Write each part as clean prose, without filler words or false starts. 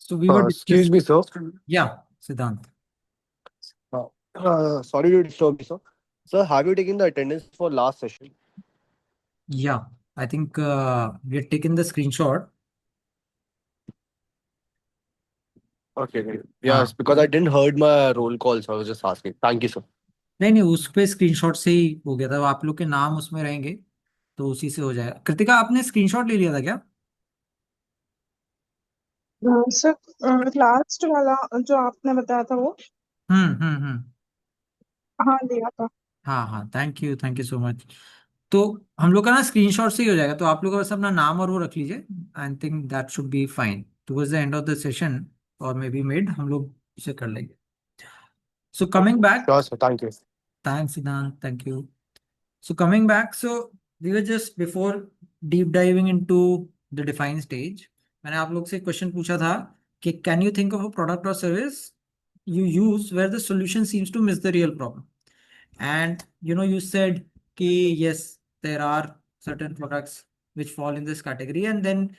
So we were Excuse me, discussing. sir. Yeah, Siddhant. Sorry to disturb you, sir. Sir, have you taken the attendance for last session? Yeah, I think we had taken the screenshot. Okay, great. हाँ, Yes, because I didn't heard my roll call, so I was just asking. Thank you, sir. नहीं नहीं, उस पे screenshot से ही हो गया था। आप लोग के नाम उसमें रहेंगे तो उसी से हो जाएगा। कृतिका, आपने स्क्रीनशॉट ले लिया था क्या? सर, लास्ट वाला जो आपने बताया था वो। हम्म। हाँ, लिया था। हाँ हाँ, थैंक यू सो मच। तो हम लोग का ना स्क्रीनशॉट से ही हो जाएगा, तो आप लोग का बस अपना नाम और वो रख लीजिए। I think that should be fine towards the end of the session, और मे बी मिड हम लोग इसे कर लेंगे। So coming back. Sure, sir. Thank you. Thanks Siddhant, thank you. So coming back, so we were just before deep diving into the define stage, मैंने आप लोग से क्वेश्चन पूछा था कि can you think of a product or service you use where the solution seems to miss the real problem? And you said कि yes, there are certain products which fall in this category, and then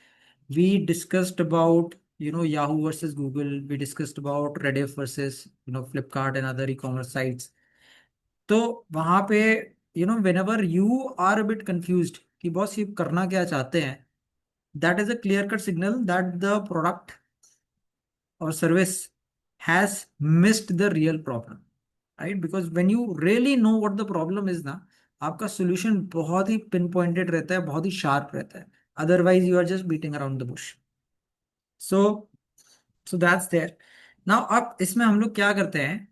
we discussed about Yahoo versus Google. We discussed about Rediff versus Flipkart and other e-commerce sites. तो वहां पे whenever you are a bit confused कि boss ये करना क्या चाहते हैं, that is a clear cut signal that the product or service has missed the real problem, right? Because when you really know what the problem is ना, आपका solution बहुत ही pin pointed रहता है, बहुत ही शार्प रहता है। Otherwise you are just beating around the bush. So so that's there. Now अब इसमें हम लोग क्या करते हैं,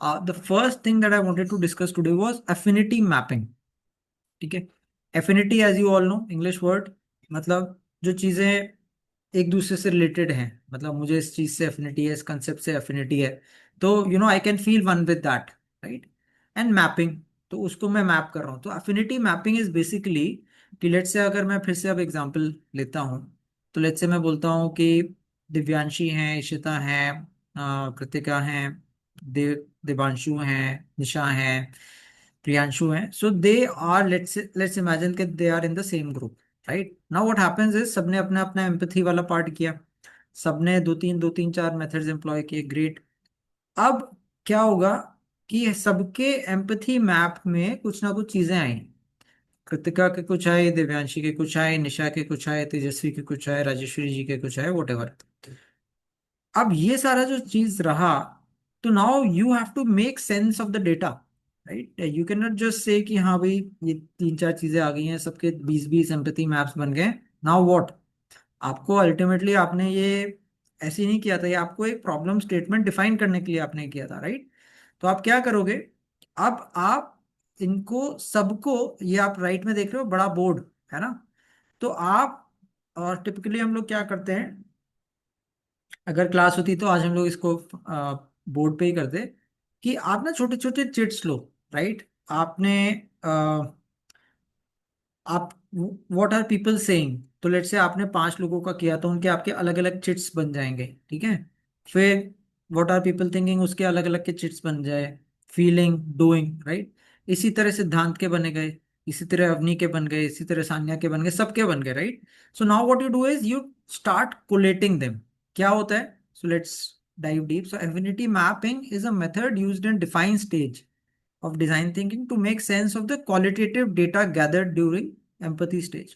the first thing that I wanted to discuss today was affinity mapping. ठीक है। Affinity as you all know, English word, मतलब जो चीजें एक दूसरे से रिलेटेड हैं, मतलब मुझे इस चीज से एफिनिटी है, इस कंसेप्ट से एफिनिटी है, तो I can feel one with that, right? And mapping, तो उसको मैं मैप कर रहा हूँ। तो एफिनिटी मैपिंग इज बेसिकली कि लेट्स से अगर मैं फिर से अब एग्जांपल लेता हूँ, तो लेट्स से मैं बोलता हूँ कि दिव्यांशी हैं, इशिता हैं, कृतिका हैं, देवांशु हैं, निशा हैं, प्रियांशु हैं। So they are, let's imagine कि they are in the same group, right? Now what happens is सबने अपना अपना एम्पैथी वाला पार्ट किया, सबने दो तीन चार मेथड्स एम्प्लॉय किए, ग्रेट। अब क्या होगा कि सबके एम्पैथी मैप में कुछ ना कुछ चीजें आई। कृतिका के कुछ आए, दिव्यांशी के कुछ आए, निशा के कुछ आए, तेजस्वी के कुछ आए, राजेश्वरी जी के कुछ आए, वट एवर। अब ये सारा जो चीज रहा, तो now you have to make sense of the data, right? You can not just say कि हाँ भाई ये तीन चार चीजें आ गई हैं, सबके 20-20 एम्पैथी मैप्स बन गए, नाउ व्हाट। आपको अल्टीमेटली आपने ये ऐसे ही नहीं किया था, ये आपको एक प्रॉब्लम स्टेटमेंट डिफाइन करने के लिए आपने किया था, राइट? तो आप क्या करोगे, अब आप इनको सबको, ये आप राइट में देख रहे हो बड़ा बोर्ड है ना, तो आप, और टिपिकली हम लोग क्या करते हैं, अगर क्लास होती तो आज हम लोग इसको बोर्ड पे ही करते, कि आप ना छोटे छोटे चिट्स लो, राइट? आपने आप, व्हाट आर पीपल सेइंग, तो लेट से आपने 5 लोगों का किया तो उनके आपके अलग अलग चिट्स बन जाएंगे, ठीक है? फिर व्हाट आर पीपल थिंकिंग, उसके अलग अलग के चिट्स बन जाए, फीलिंग, डूइंग, राइट? इसी तरह सिद्धांत के बने गए, इसी तरह अवनी के बन गए, इसी तरह सान्या के बन गए, सबके बन गए, right? So now what you do is you start collating them. क्या होता है? So let's dive deep. So affinity mapping is a method used in defined stage of design thinking to make sense of the qualitative data gathered during empathy stage.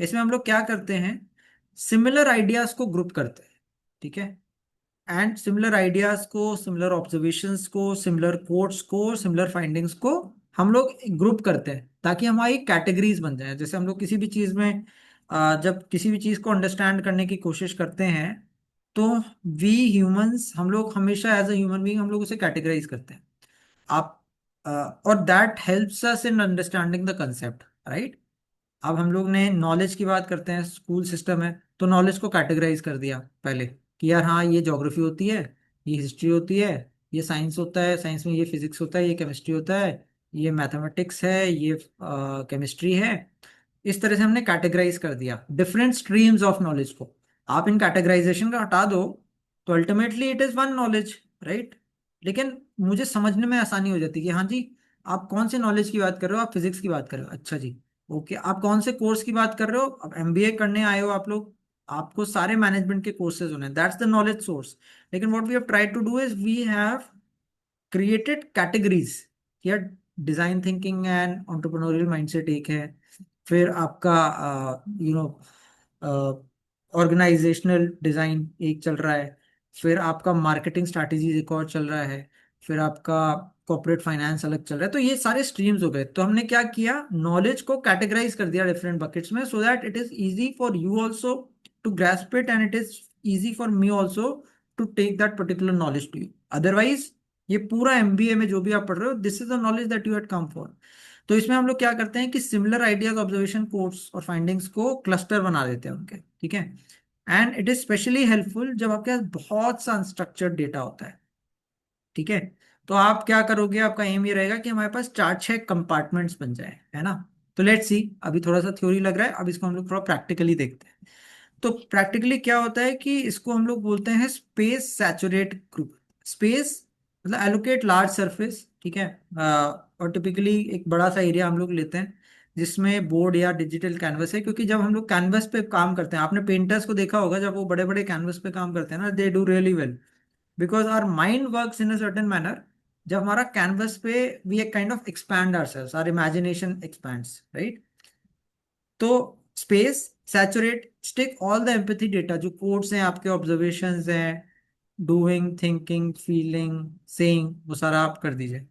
इसमें हम लोग क्या करते हैं, similar ideas को ग्रुप करते हैं, ठीक है? एंड सिमिलर आइडियाज को, सिमिलर ऑब्जर्वेशंस को, सिमिलर कोट्स को, सिमिलर फाइंडिंग्स को हम लोग ग्रुप करते हैं ताकि हमारी कैटेगरीज बन जाए। जैसे हम लोग किसी भी चीज में, जब किसी भी चीज को अंडरस्टैंड करने की कोशिश करते हैं, तो वी ह्यूमंस, हम लोग हमेशा एज अ ह्यूमन बीइंग हम लोग उसे कैटेगराइज करते हैं। आप और that helps us in understanding the concept, right? अब हम लोग ने नॉलेज की बात करते हैं, स्कूल सिस्टम है तो नॉलेज को कैटेगराइज कर दिया पहले कि यार हाँ ये ज्योग्राफी होती है, ये हिस्ट्री होती है, ये साइंस होता है, साइंस में ये फिजिक्स होता है, ये केमिस्ट्री होता है, ये मैथमेटिक्स है, ये केमिस्ट्री है। इस तरह से हमने कैटेगराइज कर दिया डिफरेंट स्ट्रीम्स ऑफ नॉलेज को। आप इन कैटेगराइजेशन का हटा दो तो ultimately it is one knowledge, right? लेकिन मुझे समझने में आसानी हो जाती है कि हाँ जी, आप कौन से नॉलेज की बात कर रहे हो, आप फिजिक्स की बात कर रहे हो, अच्छा जी, ओके। आप कौन से कोर्स की बात कर रहे हो, अब एमबीए करने आए हो आप लोग, आपको सारे मैनेजमेंट के कोर्सेज होने, दैट्स द नॉलेज सोर्स। लेकिन what we have tried to do is we have created categories. या design thinking and entrepreneurial mindset एक है, फिर आपका यू नो ऑर्गेनाइजेशनल डिजाइन एक चल रहा है, फिर आपका मार्केटिंग स्ट्रैटेजीज एक और चल रहा है, फिर आपका कॉर्पोरेट फाइनेंस अलग चल रहा है। तो ये सारे स्ट्रीम्स हो गए। तो हमने क्या किया, नॉलेज को कैटेगराइज कर दिया डिफरेंट बकेट्स में, so that it is easy for you also to grasp it, and it is easy for me also to take that particular knowledge to you. Otherwise ये पूरा एमबीए में जो भी आप पढ़ रहे हो, this is the knowledge that you had come for. तो इसमें हम लोग क्या करते हैं कि सिमिलर आइडियाज, ऑब्जर्वेशन, कोट्स और फाइंडिंग्स को क्लस्टर बना देते हैं उनके, ठीक है। And it is specially helpful जब आपके पास बहुत सा अनस्ट्रक्चर्ड डेटा होता है, ठीक है। तो आप क्या करोगे, आपका एम ये रहेगा कि हमारे पास 4-6 कंपार्टमेंट्स बन जाए, है ना। तो लेट्स सी, अभी थोड़ा सा थ्योरी लग रहा है, अब इसको हम लोग थोड़ा प्रैक्टिकली देखते हैं। तो प्रैक्टिकली क्या होता है कि इसको हम लोग बोलते हैं स्पेस सैचुरेट ग्रुप। स्पेस मतलब एलोकेट लार्ज सरफेस, ठीक है। और टिपिकली एक बड़ा सा एरिया हम लोग लेते हैं जिसमें बोर्ड या डिजिटल कैनवस है, क्योंकि जब हम लोग कैनवस पे काम करते हैं, आपने पेंटर्स को देखा होगा जब वो बड़े बड़े कैनवस पे काम करते हैं ना, they do really well because our mind works in a certain manner. जब हमारा कैनवस पे वी एक kind of expand ourselves, our imagination expands, right. तो space saturate, stick all the empathy data, जो कोड्स हैं आपके, ऑब्जर्वेशंस हैं, doing, thinking, feeling, saying, वो सारा आप कर दीजिए।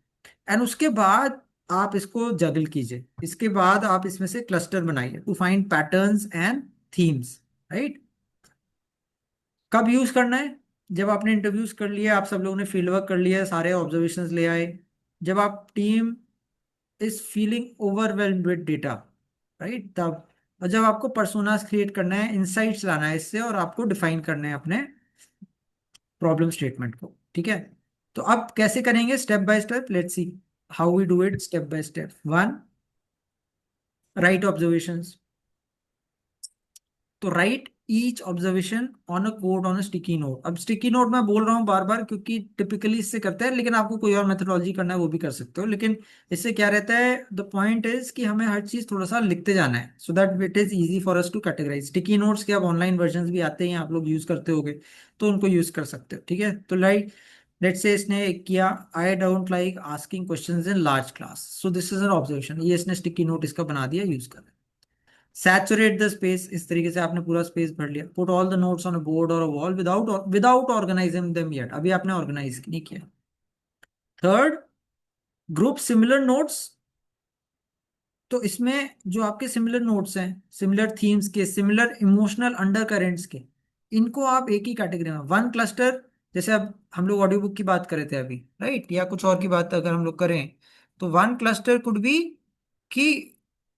एंड उसके बाद आप इसको जगल कीजिए, इसके बाद आप इसमें से क्लस्टर बनाइए to find patterns and themes, right. कब यूज करना है, जब आपने इंटरव्यूज कर लिया, आप सब लोगों ने फील्ड वर्क कर लिया, सारे ऑब्जर्वेशंस ले आए, जब आप team is feeling overwhelmed with data, right, तब। और जब आपको पर्सोनास क्रिएट करना है, इंसाइट्स लाना है इससे, और आपको डिफाइन करना है अपने प्रॉब्लम स्टेटमेंट को, ठीक है। तो अब कैसे करेंगे, step by step, let's see how we do it step by step. One, write observations. तो write each observation on a code on a sticky note. अब स्टिकी नोट मैं बोल रहा हूँ बार बार क्योंकि टिपिकली इससे करते हैं, लेकिन आपको कोई और मेथोडोलॉजी करना है वो भी कर सकते हो। लेकिन इससे क्या रहता है, द पॉइंट इज कि हमें हर चीज थोड़ा सा लिखते जाना है, so that it is easy for us to categorise. Sticky notes के अब ऑनलाइन वर्जन भी आते हैं, आप लोग यूज करते होगे, तो उनको यूज कर सकते हो, ठीक है। तो लाइक लेट्स से इसने एक किया, I don't like asking questions in large class, so this is an observation, ये इसने स्टिकी नोट इसका बना दिया, यूज कर। सैचुरेट द स्पेस, इस तरीके से आपने पूरा स्पेस भर लिया। Put all the notes on a board और a wall without organizing them yet, अभी आपने ऑर्गेनाइज नहीं किया। Third, group similar notes. तो इसमें जो आपके सिमिलर नोट्स हैं, सिमिलर थीम्स के, सिमिलर इमोशनल अंडर करेंट्स के, इनको आप एक ही कैटेगरी में, वन क्लस्टर। जैसे अब हम लोग ऑडियो बुक की बात कर रहे थे अभी, राइट, या कुछ और की बात अगर हम लोग करें, तो वन क्लस्टर कुड बी कि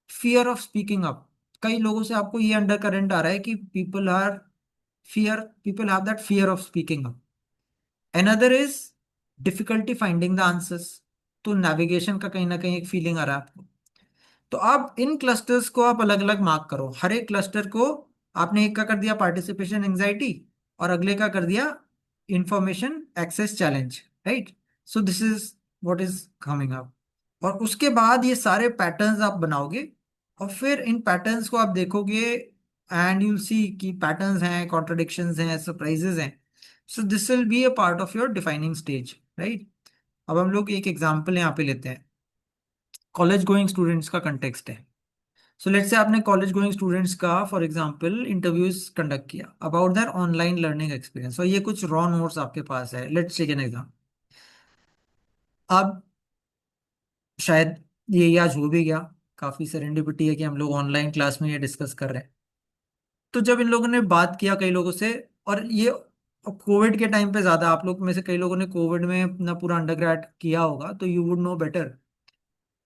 फियर ऑफ स्पीकिंग अप। कई लोगों से आपको ये अंडर करेंट आ रहा है कि people have that fear of speaking up. Another is difficulty finding the answers. तो नेविगेशन का कहीं ना कहीं एक फीलिंग आ रहा है आपको। तो आप इन क्लस्टर्स को आप अलग अलग मार्क करो, हर एक क्लस्टर को। आपने एक का कर दिया पार्टिसिपेशन एंजाइटी, और अगले का कर दिया information access challenge, right. So this is what is coming up. और उसके बाद ये सारे पैटर्न्स आप बनाओगे, और फिर इन पैटर्न्स को आप देखोगे, एंड यूल सी कि पैटर्न्स हैं, कॉन्ट्रडिक्शंस हैं, सरप्राइजेस हैं। So this will be a part of your defining stage, right. अब हम लोग एक एग्जाम्पल यहाँ पे लेते हैं, कॉलेज गोइंग स्टूडेंट्स का कंटेक्स्ट है। सो लेट्स से आपने कॉलेज गोइंग स्टूडेंट्स का फॉर एग्जांपल इंटरव्यूज कंडक्ट किया about their online learning experience, और ये कुछ रॉ नोट्स आपके पास है। Let's take an exam. अब शायद ये आज हो भी गया, काफी सेरेंडिपिटी है कि हम लोग ऑनलाइन क्लास में ये डिस्कस कर रहे हैं। तो जब इन लोगों ने बात किया कई लोगों से, और ये कोविड के टाइम पे ज्यादा, आप लोग में से कई लोगों ने कोविड में अपना पूरा अंडरग्रेड किया होगा, तो यू वुड नो बेटर।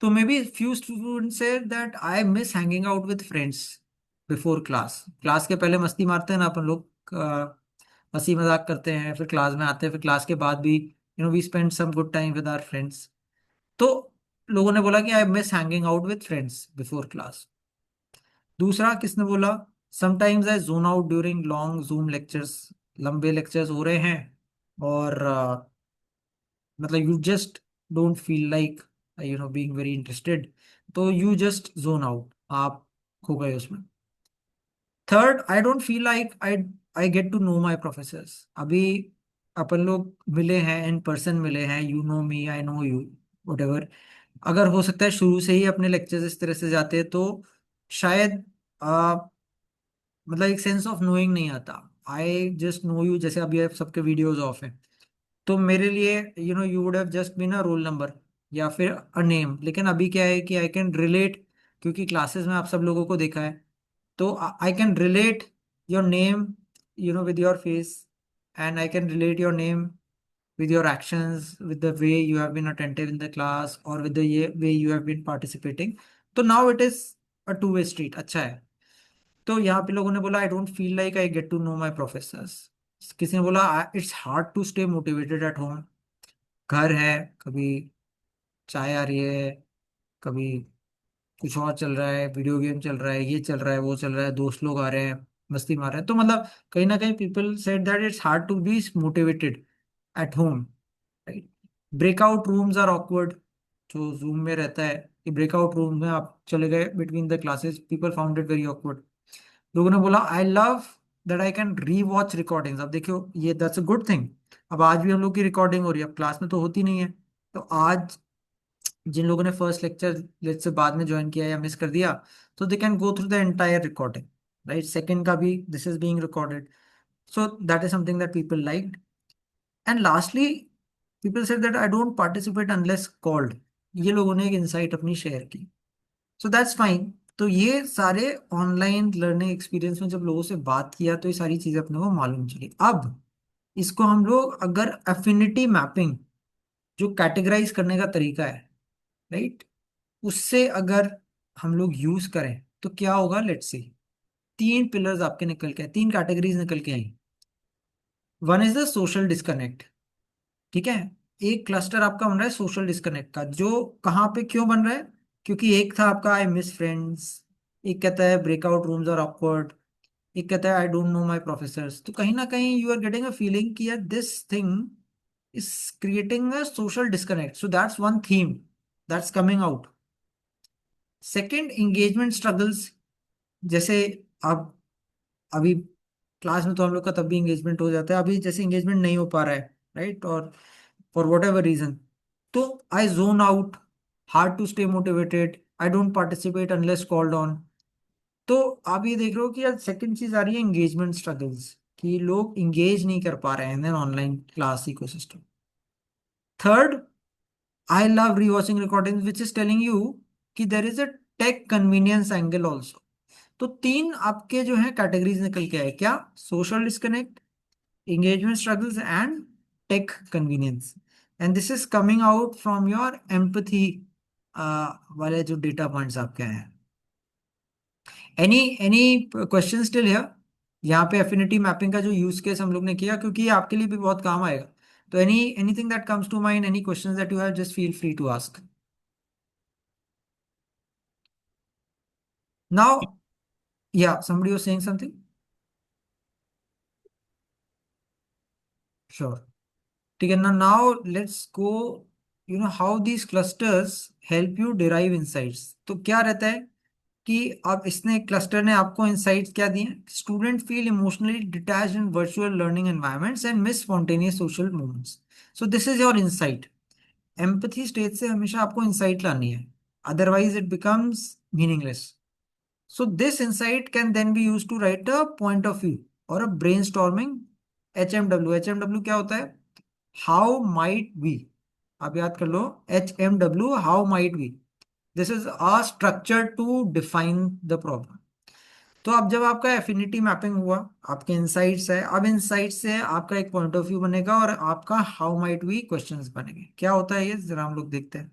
तो मे बी फ्यू स्टूडेंट्स से that I miss hanging out with friends before class. Class के पहले मस्ती मारते हैं ना अपन लोग, हंसी मजाक करते हैं, फिर क्लास में आते हैं, फिर क्लास के बाद भी we spend some good time with our friends. तो लोगों ने बोला कि I miss hanging out with friends before class. दूसरा किसने बोला, sometimes I zone out during long Zoom lectures. लंबे लेक्चर्स हो रहे हैं, और मतलब you just don't feel like being very interested, तो यू जस्ट जोन आउट, आप खो गए उसमें। Third, I don't feel like I get to know my professors. अभी अपन लोग मिले हैं, इन पर्सन मिले हैं, you know me, I know you, what. अगर हो सकता है शुरू से ही अपने लेक्चर्स इस तरह से जाते तो शायद मतलब एक सेंस ऑफ नोइंग नहीं आता। आई जस्ट नो यू, जैसे अभी आप सबके वीडियोज ऑफ हैं, तो मेरे लिए you would have just been a roll number या फिर अ नेम। लेकिन अभी क्या है कि आई कैन रिलेट, क्योंकि क्लासेस में आप सब लोगों को देखा है, तो I can relate your name with your face, and I can relate your name with your actions, with the way you have been attentive in the class, or with the way you have been participating. तो now it is a two-way street। अच्छा है। तो यहाँ पे लोगों ने बोला I don't feel like I get to know my professors. किसी ने बोला it's hard to stay motivated at home. घर है, कभी चाय आ रही है, कभी कुछ और चल रहा है, वीडियो गेम चल रहा है, ये चल रहा है, वो चल रहा है, दोस्त लोग आ रहे हैं, मस्ती मार रहे हैं। तो मतलब कहीं ना कहीं people said that it's hard to be motivated at home, right. Breakout rooms are awkward. जो जूम में रहता है कि ब्रेकआउट रूम में आप चले गए between the classes, people found it very awkward. लोगों ने बोला I love that I can री वॉच रिकॉर्डिंग्स। अब देखियो, ये दैट्स अ गुड थिंग। अब आज भी हम लोग की रिकॉर्डिंग हो रही है, अब क्लास में तो होती नहीं है। तो आज जिन लोगों ने फर्स्ट लेक्चर लेट से बाद में ज्वाइन किया या मिस कर दिया, तो they can go through the entire recording, right. Second का भी this is being recorded, so that is something that people liked. And lastly, people said that I don't participate unless called. ये लोगों ने एक insight अपनी share की, so that's fine. तो ये सारे ऑनलाइन लर्निंग एक्सपीरियंस में जब लोगों से बात किया तो ये सारी चीजें अपने को मालूम चली। अब इसको हम लोग अगर एफिनिटी मैपिंग, जो कैटेगराइज करने का तरीका है, राइट, उससे अगर हम लोग यूज करें तो क्या होगा, लेट्स सी। तीन पिलर्स आपके निकल के आए, तीन कैटेगरीज निकल के आई। One is the social disconnect, ठीक है। एक क्लस्टर आपका बन रहा है सोशल डिस्कनेक्ट का, जो कहाँ पे क्यों बन रहा है, क्योंकि एक था आपका आई मिस फ्रेंड्स, एक कहता है ब्रेकआउट रूम्स आर ऑकवर्ड, एक कहता है I don't know my professors. तो कहीं ना कहीं you are getting a feeling कि यार this thing is creating a social disconnect. So that's one theme that's coming out. Second, engagement struggles. जैसे अब अभी क्लास में तो हम लोग का तब भी एंगेजमेंट हो जाता है, अभी जैसे एंगेजमेंट नहीं हो पा रहा है, राइट, और फॉर वट एवर रीजन, तो I zone out, hard to stay motivated, I don't participate unless called on. तो आप ये देख रहे हो कि यार सेकंड चीज आ रही है एंगेजमेंट स्ट्रगल्स, कि लोग इंगेज नहीं कर पा रहे हैं online class ecosystem. Third, I love rewatching recording which is telling you कि there is a tech convenience angle also. तो तीन आपके जो है कैटेगरीज निकल के आए, क्या, social disconnect, engagement struggles, and tech convenience, and this is coming out from your empathy वाले जो डेटा पॉइंट्स आपके हैं। Any question still here? यहाँ पे एफिनिटी मैपिंग का जो यूज केस हम लोग ने किया, क्योंकि ये आपके लिए भी बहुत काम आएगा। तो anything that comes to mind, any questions that you have, just feel free to ask now. या somebody was saying something? Sure. ठीक है ना। Now let's go, how these clusters help you derive insights. तो क्या रहता है कि अब इसने क्लस्टर ने आपको इंसाइट्स क्या दिए, student feel emotionally detached in virtual learning environments and miss spontaneous social moments. So this is your insight. Empathy stage से हमेशा आपको इंसाइट लानी है, otherwise it becomes meaningless. So this insight can then be used to write a point of view or a brainstorming HMW। HMW क्या होता है? How might we? आप याद कर लो, HMW, how might we? This is a structure to define the problem। तो अब जब आपका एफिनिटी मैपिंग हुआ, आपके इंसाइट्स है, अब इंसाइट से आपका एक पॉइंट ऑफ व्यू बनेगा और आपका हाउ माइट वी क्वेश्चंस बनेंगे। क्या होता है ये, जरा हम लोग देखते हैं।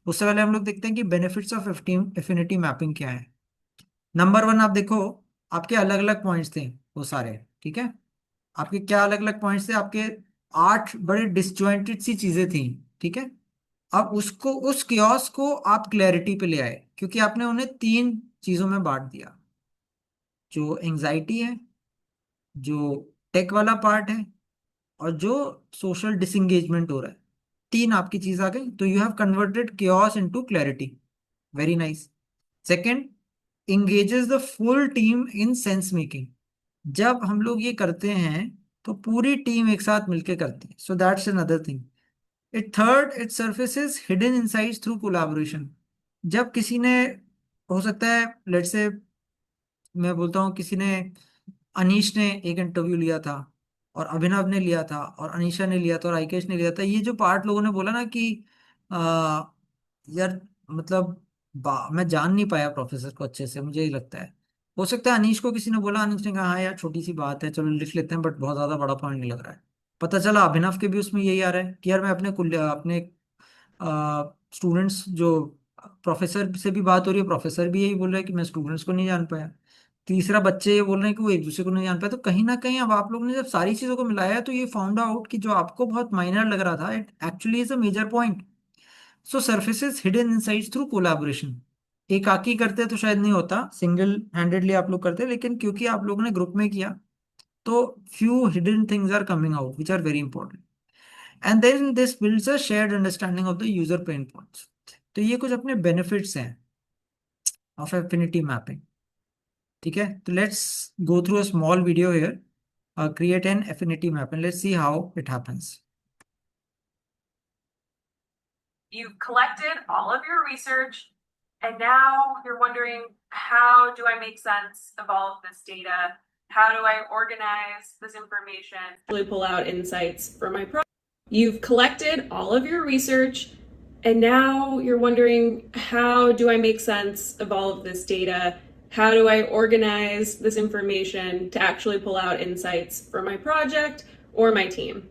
उससे पहले हम लोग देखते हैं कि बेनिफिट्स ऑफ एफिनिटी मैपिंग क्या है। नंबर वन, आप देखो, आपके अलग अलग पॉइंट्स थे वो सारे, ठीक है। आपके क्या अलग अलग पॉइंट्स थे आपके? 8 बड़े डिसजॉइंटेड सी चीजें थी, ठीक है। अब उसको, उस कियोस को आप क्लैरिटी पे ले आए, क्योंकि आपने उन्हें 3 चीजों में बांट दिया। जो एंजाइटी है, जो टेक वाला पार्ट है, और जो सोशल डिसंगेजमेंट हो रहा है, 3 आपकी चीज आ गई। तो you have converted chaos into clarity. Very nice. Second, engages the full team in sense making. जब हम लोग ये करते हैं तो पूरी टीम एक साथ मिलके करती है. So that's another thing. Third, it surfaces hidden insights through collaboration. जब किसी ने, हो सकता है लेट्स से मैं बोलता हूँ, किसी ने, अनीश ने एक इंटरव्यू लिया था और अभिनव ने लिया था और अनीशा ने लिया था और आइकेश ने लिया था. ये जो पार्ट लोगों ने बोला ना कि आ, यार मतलब मैं जान नहीं पाया प्रोफेसर को अच्छे से, मुझे ही लगता है. हो सकता है अनीश को किसी ने बोला, अनीश ने कहा हाँ यार छोटी सी बात है चलो लिख लेते हैं, बट बहुत ज्यादा बड़ा पॉइंट नहीं लग रहा है. पता चला अभिनव के भी उसमें यही आ रहा है कि यार मैं अपने स्टूडेंट्स जो, प्रोफेसर से भी बात हो रही है, प्रोफेसर भी यही बोल रहा है कि मैं स्टूडेंट्स को नहीं जान पाया. तीसरा बच्चे ये बोल रहे हैं कि वो एक दूसरे को नहीं जान पाए. तो कहीं ना कहीं अब आप लोगों ने जब सारी चीजों को मिलाया तो ये फाउंड आउट कि जो आपको बहुत माइनर लग रहा था it actually is a major point. So surfaces hidden insights through collaboration. एकाकी करते तो शायद नहीं होता, सिंगल हैंडेडली आप लोग करते, लेकिन क्योंकि आप लोगों ने ग्रुप में किया तो few hidden things are coming out which are very important. And then this builds a shared understanding of the user pain points. तो ये कुछ अपने बेनिफिट्स हैं ऑफ एफिनिटी मैपिंग. ठीक है, तो let's go through a small video here. Create an affinity map and let's see how it happens. You've collected all of your research, and now you're wondering, how do I make sense of all of this data? How do I organize this information? Really pull out insights for my project. You've collected all of your research, and now you're wondering, how do I make sense of all of this data? How do I organize this information to actually pull out insights for my project or my team?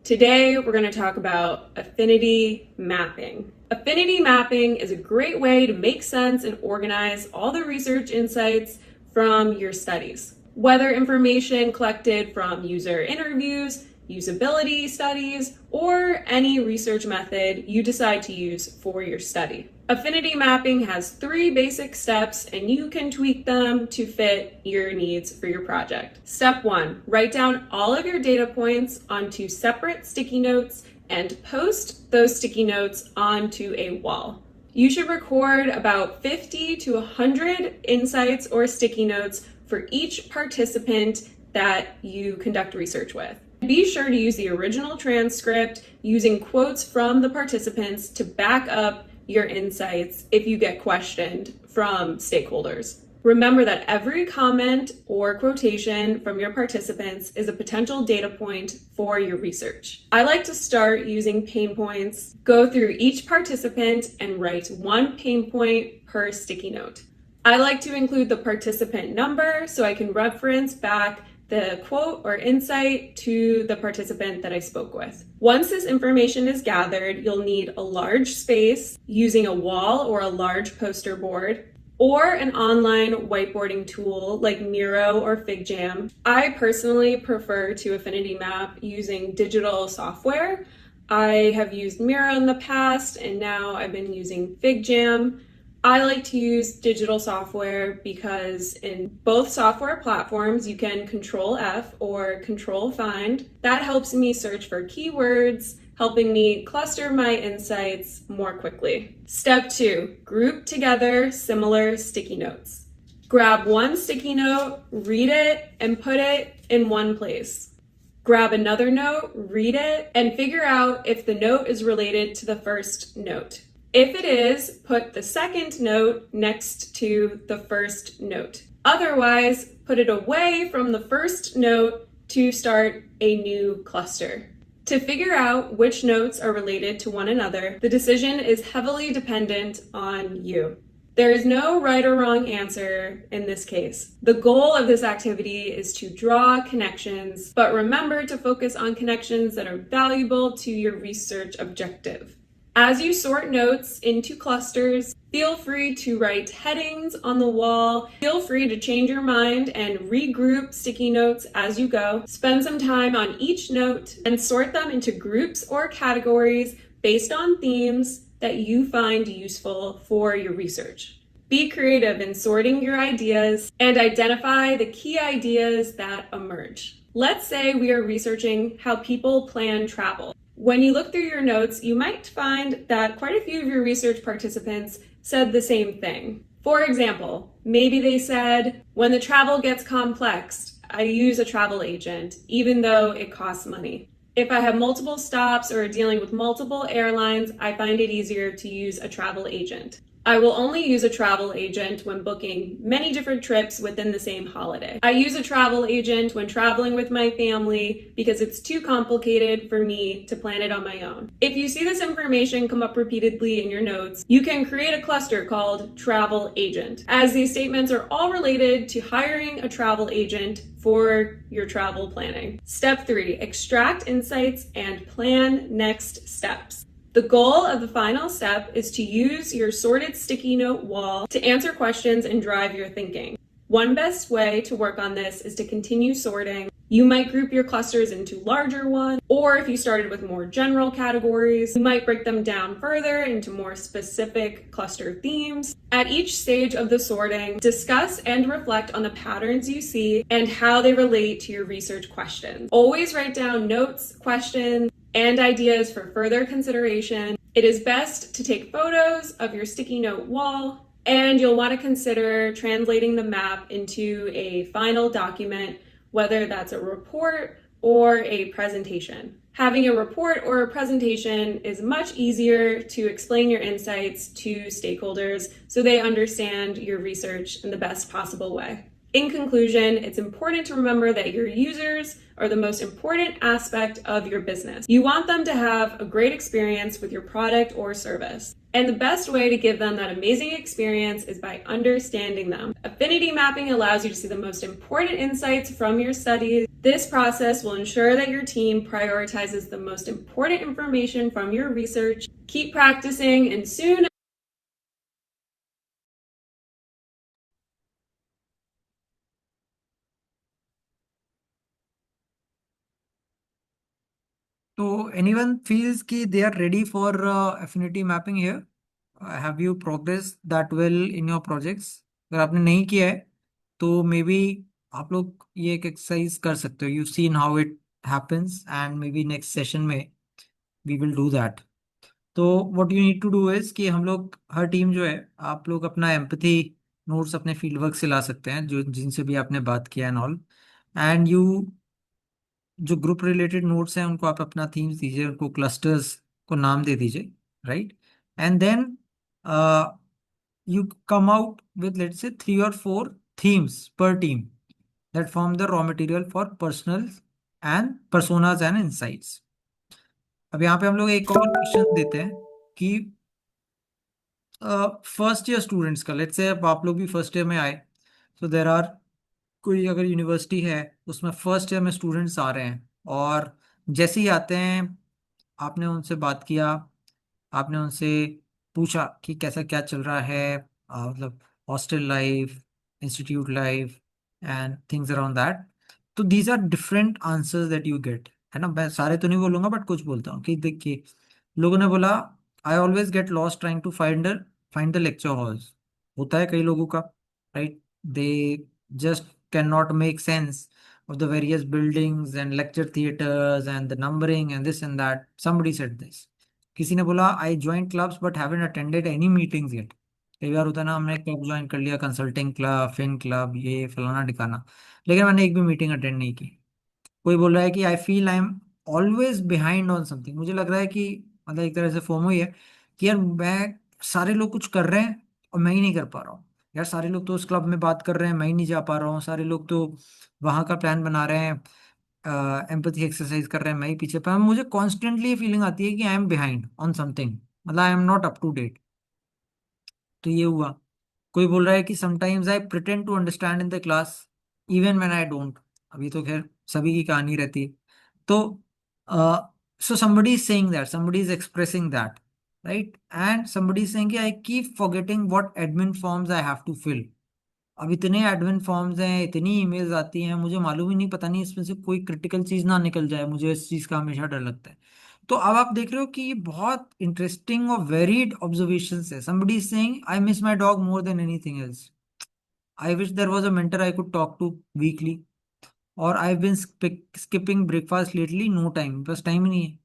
Today, we're going to talk about affinity mapping. Affinity mapping is a great way to make sense and organize all the research insights from your studies. Whether information collected from user interviews, usability studies, or any research method you decide to use for your study. Affinity mapping has 3 basic steps, and you can tweak them to fit your needs for your project. Step 1, write down all of your data points onto separate sticky notes and post those sticky notes onto a wall. You should record about 50 to 100 insights or sticky notes for each participant that you conduct research with. Be sure to use the original transcript using quotes from the participants to back up your insights if you get questioned from stakeholders. Remember that every comment or quotation from your participants is a potential data point for your research. I like to start using pain points, go through each participant and write 1 pain point per sticky note. I like to include the participant number so I can reference back the quote or insight to the participant that I spoke with. Once this information is gathered, you'll need a large space using a wall or a large poster board, or an online whiteboarding tool like Miro or FigJam. I personally prefer to affinity map using digital software. I have used Miro in the past, and now I've been using FigJam. I like to use digital software because in both software platforms, you can Control F or Control Find. That helps me search for keywords, helping me cluster my insights more quickly. Step 2, group together similar sticky notes. Grab one sticky note, read it, and put it in one place. Grab another note, read it, and figure out if the note is related to the first note. If it is, put the second note next to the first note. Otherwise, put it away from the first note to start a new cluster. To figure out which notes are related to one another, the decision is heavily dependent on you. There is no right or wrong answer in this case. The goal of this activity is to draw connections, but remember to focus on connections that are valuable to your research objective. As you sort notes into clusters, feel free to write headings on the wall. Feel free to change your mind and regroup sticky notes as you go. Spend some time on each note and sort them into groups or categories based on themes that you find useful for your research. Be creative in sorting your ideas and identify the key ideas that emerge. Let's say we are researching how people plan travel. When you look through your notes, you might find that quite a few of your research participants said the same thing. For example, maybe they said, when the travel gets complex, I use a travel agent, even though it costs money. If I have multiple stops or are dealing with multiple airlines, I find it easier to use a travel agent. I will only use a travel agent when booking many different trips within the same holiday. I use a travel agent when traveling with my family because it's too complicated for me to plan it on my own. If you see this information come up repeatedly in your notes, you can create a cluster called travel agent, as these statements are all related to hiring a travel agent for your travel planning. Step 3, extract insights and plan next steps. The goal of the final step is to use your sorted sticky note wall to answer questions and drive your thinking. One best way to work on this is to continue sorting. You might group your clusters into larger ones, or if you started with more general categories, you might break them down further into more specific cluster themes. At each stage of the sorting, discuss and reflect on the patterns you see and how they relate to your research questions. Always write down notes, questions, and ideas for further consideration. It is best to take photos of your sticky note wall, and you'll want to consider translating the map into a final document, whether that's a report or a presentation. Having a report or a presentation is much easier to explain your insights to stakeholders so they understand your research in the best possible way. In conclusion, it's important to remember that your users are the most important aspect of your business. You want them to have a great experience with your product or service. And the best way to give them that amazing experience is by understanding them. Affinity mapping allows you to see the most important insights from your studies. This process will ensure that your team prioritizes the most important information from your research. Keep practicing, and soon So anyone feels कि they are ready for affinity mapping here? Have you progressed that well in your projects? अगर आपने नहीं किया है तो may be आप लोग ये एक एक्सरसाइज कर सकते हो. You've seen how it happens and maybe next session में we will do that. तो what you need to do is कि हम लोग हर टीम जो है आप लोग अपना एम्पैथी नोट्स अपने फील्ड वर्क से ला सकते हैं जो जिनसे भी आपने बात किया एंड ऑल. एंड यू जो ग्रुप रिलेटेड नोट्स हैं उनको आप अपना थीम्स दीजिए, उनको क्लस्टर्स को नाम दे दीजिए, right. And then you come out with, let's say, 3 or 4 themes per team that form the raw material for personals and personas and insights. अब यहाँ पे हम लोग एक और क्वेश्चन देते हैं कि फर्स्ट ईयर स्टूडेंट्स का, लेट्स से अब आप लोग भी फर्स्ट ईयर में आए, सो देर आर कोई अगर यूनिवर्सिटी है उसमें फर्स्ट ईयर में स्टूडेंट्स आ रहे हैं और जैसे ही आते हैं आपने उनसे बात किया, आपने उनसे पूछा कि कैसा क्या चल रहा है, मतलब hostel life, institute life and things around that. तो these are different answers that you get, है ना. मैं सारे तो नहीं बोलूंगा बट कुछ बोलता हूँ कि देखिए लोगों ने बोला I always get lost trying to find the lecture halls. होता है कई लोगों का, right. They just can not make sense of the various buildings and lecture theaters and the numbering and this and that. Somebody said this. किसी ने बोला I join clubs but haven't attended any meetings yet. कई बार होता है ना, हमने club join कर लिया, कंसल्टिंग क्लब, फिन क्लब, ये फलाना ठिकाना, लेकिन मैंने एक भी मीटिंग अटेंड नहीं की. कोई बोल रहा है कि I feel I am always behind on something. मुझे लग रहा है कि मतलब एक तरह से फोमो ही है कि यार मैं, सारे लोग कुछ कर रहे हैं और मैं ही नहीं कर पा रहा हूँ. यार सारे लोग तो उस क्लब में बात कर रहे हैं, मैं ही नहीं जा पा रहा हूँ. सारे लोग तो वहाँ का प्लान बना रहे हैं, एम्पैथी एक्सरसाइज कर रहे हैं, मैं ही पीछे पड़ा. मुझे कॉन्स्टेंटली ये फीलिंग आती है कि I am behind on something, मतलब I am not up to date. तो ये हुआ. कोई बोल रहा है कि sometimes I pretend to understand in the class even when I don't. अभी तो खैर सभी की कहानी रहती है. तो सो somebody is saying that, somebody is expressing that, right. And somebody is saying कि I keep forgetting what admin forms I have to fill. अब इतने एडमिन फॉर्म्स हैं, इतनी ईमेल्स आती हैं, मुझे मालूम ही नहीं, पता नहीं इसमें से कोई क्रिटिकल चीज ना निकल जाए. मुझे इस चीज का हमेशा डर लगता है. तो अब आप देख रहे हो कि ये बहुत इंटरेस्टिंग और वेरीड ऑब्जर्वेशंस है. Somebody is saying I miss my dog more than anything else. I wish there was a mentor I could talk to weekly. और I have been skipping breakfast lately, no time, बस time ही नहीं है.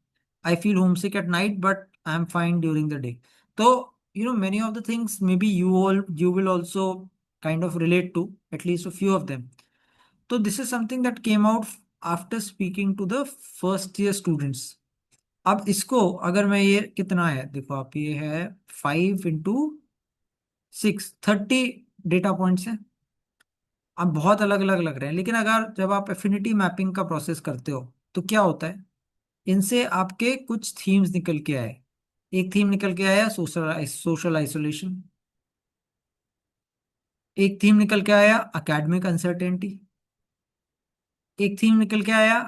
I feel homesick at night but I am fine during the day. तो many of the things maybe you will also kind of relate to at least a few of them. So this is something that came out after speaking to the first year students. अब इसको अगर मैं ये कितना है देखो आप, ये है 5 into 6, 30 डेटा पॉइंट्स हैं। अब बहुत अलग अलग लग रहे हैं, लेकिन अगर जब आप एफिनिटी मैपिंग का प्रोसेस करते हो तो क्या होता है, इनसे आपके कुछ थीम्स निकल के आए। एक थीम निकल के आया सोशल सोशल आइसोलेशन, एक थीम निकल के आया एकेडमिक अनसर्टेनिटी, एक थीम निकल के आया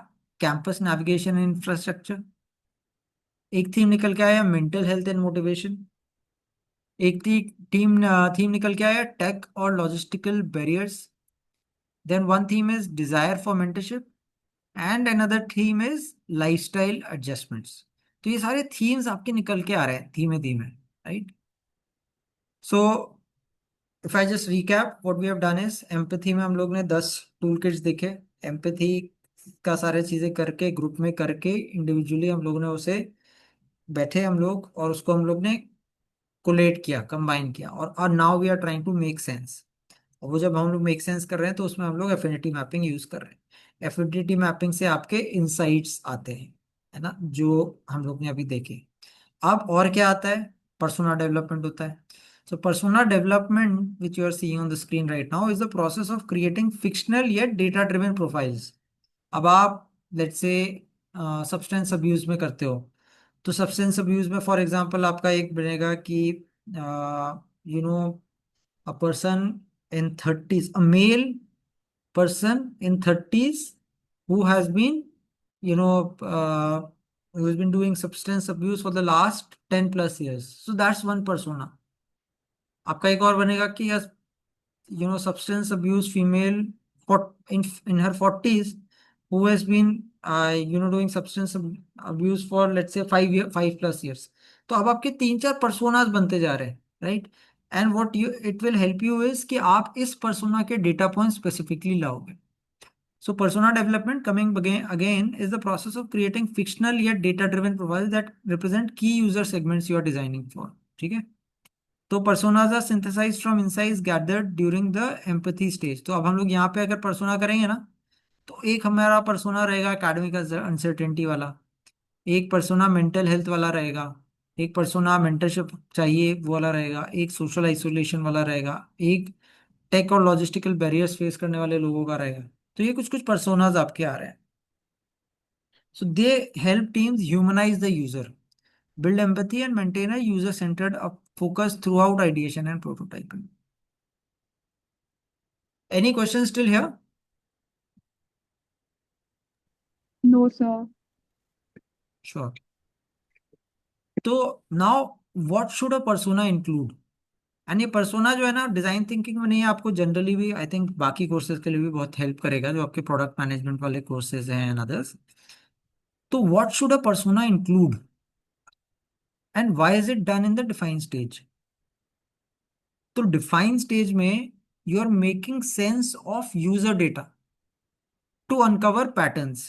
कैंपस नेविगेशन इंफ्रास्ट्रक्चर, एक थीम निकल के आया मेंटल हेल्थ एंड मोटिवेशन, एक थीम निकल के आया टेक और logistical barriers, then one theme is desire for mentorship and another theme is lifestyle adjustments. तो ये सारे थीम्स आपके निकल के आ रहे हैं धीमे धीमे, right. So if I just recap what we have done is, empathy में हम लोग ने 10 टूल किट्स देखे। एम्पैथी का सारे चीजें करके ग्रुप में करके इंडिविजुअली हम लोग ने उसे बैठे हम लोग और उसको हम लोग ने कोलेट किया, कंबाइन किया, और now we are trying to make sense. और वो जब हम लोग मेक सेंस कर रहे हैं तो उसमें हम लोग एफिनिटी मैपिंग यूज कर रहे हैं। एफिनिटी मैपिंग से आपके इंसाइट्स आते हैं, है ना, जो हम लोग ने अभी देखे। अब और क्या आता है, पर्सोना डेवलपमेंट होता है। So persona development which you are seeing on the screen right now is the process of creating fictional yet data driven profiles. अब आप लेट्स से सब्सटेंस अब्यूज में करते हो, तो सब्सटेंस अब्यूज में फॉर एग्जांपल आपका एक बनेगा कि you know a person in thirties, a male person in 30s who has been you know who has been doing substance abuse for the last 10 plus years, so that's one persona. आपका एक और बनेगा कि substance abuse female in her 40s who has been doing substance abuse for let's say 5 plus years. तो अब आपके 3-4 personage बनते जा रहे हैं, right. And what you it will help you is कि आप इस पर्सोना के डेटा पॉइंट स्पेसिफिकली लाओगे। So persona development, coming again is the process of creating fictional yet data-driven profiles that represent key user segments you are designing for. ठीक है। तो personas are synthesized from insights gathered during the empathy stage. तो अब हम लोग यहाँ पे अगर persona करेंगे ना, तो एक हमारा persona रहेगा academic uncertainty वाला, एक persona mental health वाला रहेगा, एक persona mentorship चाहिए वो वाला रहेगा, एक social isolation वाला रहेगा, एक टेक और लॉजिस्टिकल बैरियर्स फेस करने वाले लोगों का रहेगा। तो ये कुछ कुछ पर्सोनाज आपके आ रहे हैं। So they help teams humanize the user, build empathy and maintain a user centered focus throughout ideation and prototyping. Any questions still here? No, sir. Sure. तो now what should a persona include? And ये persona जो है ना design thinking में नहीं है, आपको generally भी आई थिंक बाकी कोर्सेज के लिए भी बहुत हेल्प करेगा जो आपके प्रोडक्ट मैनेजमेंट वाले कोर्सेज हैं एंड अदर्स। तो what should a persona include and why is it done in the define stage? तो डिफाइन स्टेज में you are making sense of user data to uncover patterns,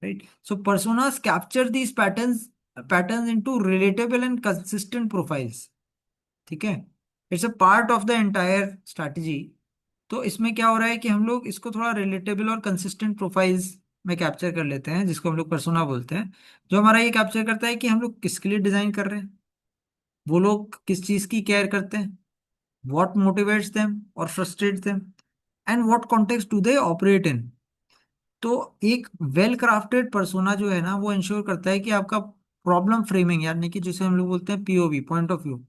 right. So personas capture these patterns into relatable and consistent profiles. ठीक है, it's a part of the entire strategy. तो इसमें क्या हो रहा है कि हम लोग इसको थोड़ा रिलेटेबल और कंसिस्टेंट प्रोफाइल्स में कैप्चर कर लेते हैं, जिसको हम लोग पर्सोना बोलते हैं। जो हमारा ये कैप्चर करता है कि हम लोग किसके लिए डिजाइन कर रहे हैं, वो लोग किस चीज की केयर करते हैं, what motivates them or frustrates them, and what context do they operate in। तो एक वेल क्राफ्टेड पर्सोना जो है ना वो इंश्योर करता है कि आपका प्रॉब्लम फ्रेमिंग यानी कि जिसे हम लोग बोलते हैं POV, point of view,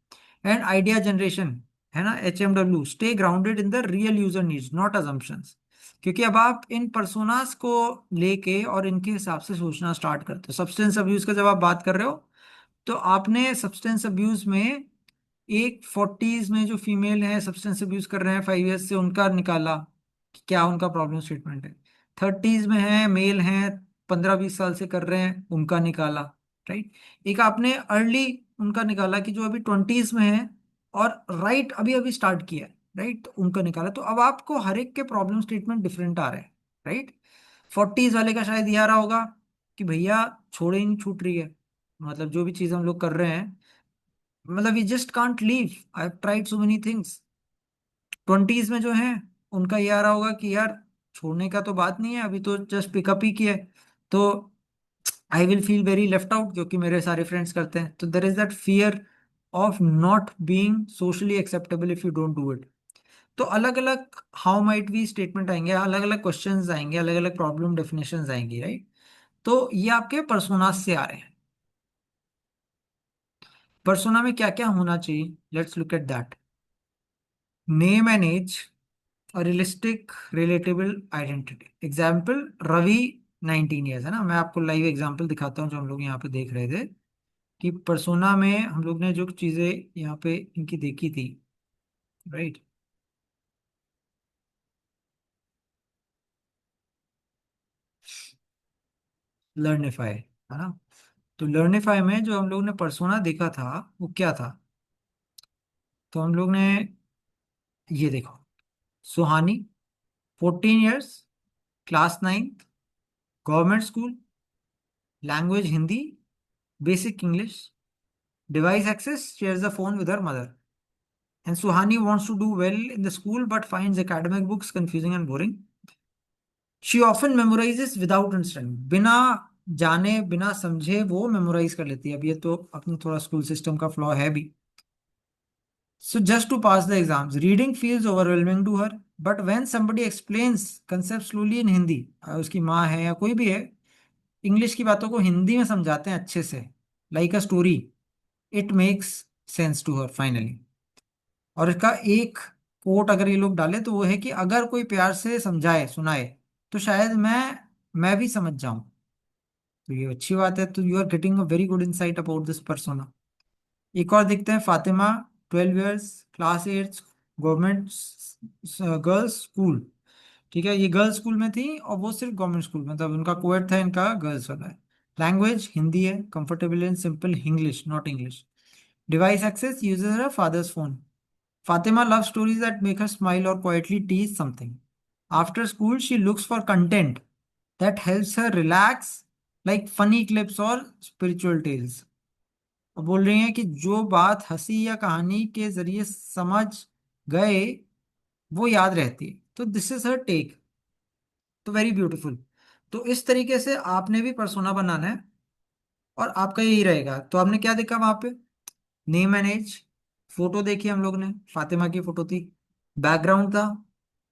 and idea generation, है ना, एचएमडब्ल्यू, stay grounded in the real user needs not assumptions. क्योंकि अब आप इन पर्सोनास को लेके और इनके हिसाब से सोचना स्टार्ट करते हो। सब्सटेंस अब्यूज का जब आप बात कर रहे हो तो आपने सब्सटेंस अब्यूज में एक 40s में जो फीमेल है सब्सटेंस अब्यूज कर रहे हैं 5 years से, उनका निकाला कि क्या उनका प्रॉब्लम स्टेटमेंट है। 30s में है, मेल हैं 15-20 साल से कर रहे हैं, उनका निकाला, राइट। एक आपने अर्ली उनका निकाला कि जो अभी 20s में है और राइट अभी अभी स्टार्ट किया है, राइट, तो उनका निकाला। तो अब आपको हर एक के प्रॉब्लम स्टेटमेंट डिफरेंट आ रहे हैं, राइट। 40s वाले का शायद ये आ रहा होगा कि भैया छोड़े ही नहीं छूट रही है, मतलब जो भी चीज़ हम लोग कर रहे हैं मतलब you just can't leave. I have tried so many things. 20s में जो है उनका ये आ रहा होगा कि यार छोड़ने का तो बात नहीं है, अभी तो जस्ट पिकअप ही किया है, तो I will feel very left out क्योंकि मेरे सारे फ्रेंड्स करते हैं। तो there is that fear of not being socially acceptable if you don't do it. तो अलग अलग हाउ माइट वी स्टेटमेंट आएंगे, अलग अलग क्वेश्चंस आएंगे, अलग अलग प्रॉब्लम डेफिनेशंस आएंगी, राइट। तो ये आपके पर्सोनास से आ रहे हैं। पर्सोना में क्या क्या होना चाहिए, let's look at that. Name and age, a realistic relatable identity। Example Ravi 19 years है ना। मैं आपको लाइव एग्जाम्पल दिखाता हूँ जो हम लोग यहाँ पे देख रहे थे कि पर्सोना में हम लोग ने जो चीजें यहाँ पे इनकी देखी थी, राइट। लर्निफाई है ना। तो लर्निफाई में जो हम लोग ने पर्सोना देखा था वो क्या था, तो हम लोग ने ये देखो। Suhani 14 years, class 9th, government school, language Hindi, basic English, device access, shares the phone with her mother. And Suhani wants to do well in the school but finds academic books confusing and boring. She often memorizes without understanding। बिना जाने बिना समझे वो memorise कर लेती है। अब ये तो अपने थोड़ा स्कूल सिस्टम का फ्लॉ है भी। So just to pass the exams, reading feels overwhelming to her, but when somebody explains concepts slowly in Hindi, उसकी माँ है या कोई भी है, इंग्लिश की बातों को हिंदी में समझाते हैं अच्छे से, like a story, it makes sense to her finally. और इसका एक कोट अगर ये लोग डाले तो वो है कि अगर कोई प्यार से समझाए सुनाए तो शायद मैं भी समझ जाऊं। तो ये अच्छी बात है। तो you are getting a very good insight about this persona. एक और देखते हैं। Fatima 12 years, class 8, government girls school. ठीक है, ये गर्ल्स स्कूल में थी और वो सिर्फ गवर्नमेंट स्कूल में, तब उनका कोएड था, इनका गर्ल्स वाला है। लैंग्वेज हिंदी है, comfortable in simple English not English. Device access, uses her father's phone। Fatima loves stories that make her smile or quietly tease something. After school, she looks for content that helps her relax, like funny clips or spiritual tales। और बोल रही हैं कि जो बात हंसी या कहानी के जरिए समझ गए वो याद रहती है। तो दिस इज हर टेक। तो वेरी ब्यूटीफुल। तो इस तरीके से आपने भी पर्सोना बनाना है और आपका यही रहेगा। तो आपने क्या देखा वहां पे, नेम एंड एज, फोटो देखी हम लोग ने, फातिमा की फोटो थी। बैकग्राउंड था,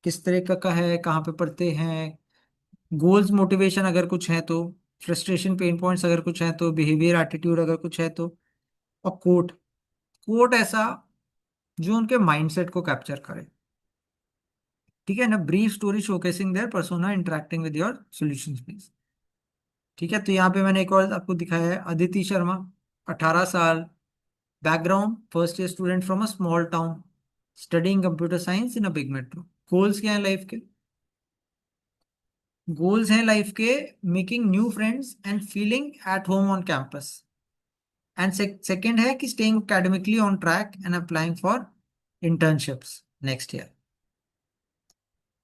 किस तरह का है, कहाँ पे पढ़ते हैं, गोल्स मोटिवेशन अगर कुछ है तो, फ्रस्ट्रेशन पेन पॉइंट्स अगर कुछ है तो, बिहेवियर एटीट्यूड अगर कुछ है तो, और कोट। कोट ऐसा जो उनके माइंडसेट को कैप्चर करे। ठीक है ना। Brief story showcasing their persona interacting with your solutions please. ठीक है। तो यहाँ पे मैंने एक और आपको दिखाया है, अदिति शर्मा 18 साल, background first year student from a small town, studying computer science in a big metro. Goals क्या है लाइफ के, गोल्स हैं लाइफ के, making new friends and feeling at home on campus. And second है कि staying academically on track and applying for internships next year.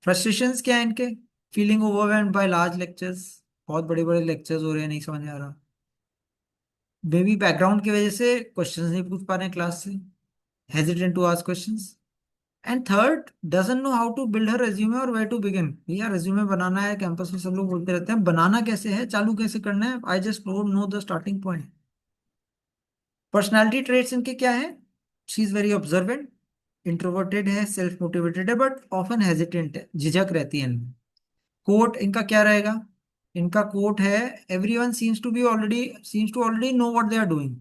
Frustrations क्या है इनके, feeling overwhelmed by large lectures, बहुत बड़े बड़े लेक्चर्स हो रहे हैं, नहीं समझ में आ रहा। बेबी बैकग्राउंड की वजह से क्वेश्चंस नहीं पूछ पा रहे हैं क्लास से, hesitant to ask questions. And third, doesn't know how to build her resume और वेयर टू बिगिन। भैया रेज्यूमे बनाना है, कैंपस में सब लोग बोलते रहते हैं, बनाना कैसे है, चालू कैसे करना है, आई just don't know the starting point. Personality traits इनके क्या है, she is very observant, introverted है, सेल्फ मोटिवेटेड है, बट ऑफन हेजिटेंट है, झिझक रहती है इनमें। कोट इनका क्या रहेगा, इनका कोट है, everyone seems to already know what they are doing,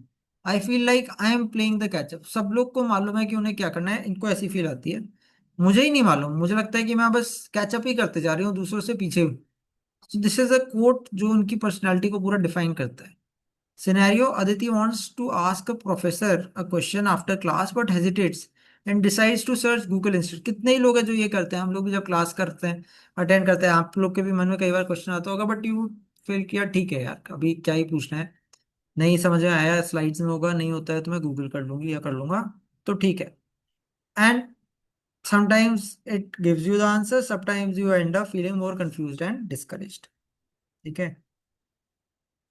I feel like I am playing the catch up. सब लोग को मालूम है कि उन्हें क्या करना है, इनको ऐसी फील आती है, मुझे ही नहीं मालूम, मुझे लगता है कि मैं बस कैचअप ही करते जा रही हूँ दूसरों से पीछे। दिस इज अ कोट जो उनकी पर्सनैलिटी को पूरा डिफाइन करता है। Scenario, Aditi wants to ask a professor a question after class but hesitates and decides to search Google instead। कितने ही लोग हैं जो ये करते हैं, हम लोग भी जब क्लास करते हैं, अटेंड करते हैं, आप लोग के भी मन में कई बार क्वेश्चन आता होगा, बट यू फील किया ठीक है यार अभी क्या ही पूछना है, नहीं समझ में आया, स्लाइड्स में होगा, नहीं होता है तो मैं गूगल कर लूंगी या कर लूंगा, तो ठीक है। And sometimes it gives you the answer, sometimes you end up feeling more confused and discouraged। ठीक है।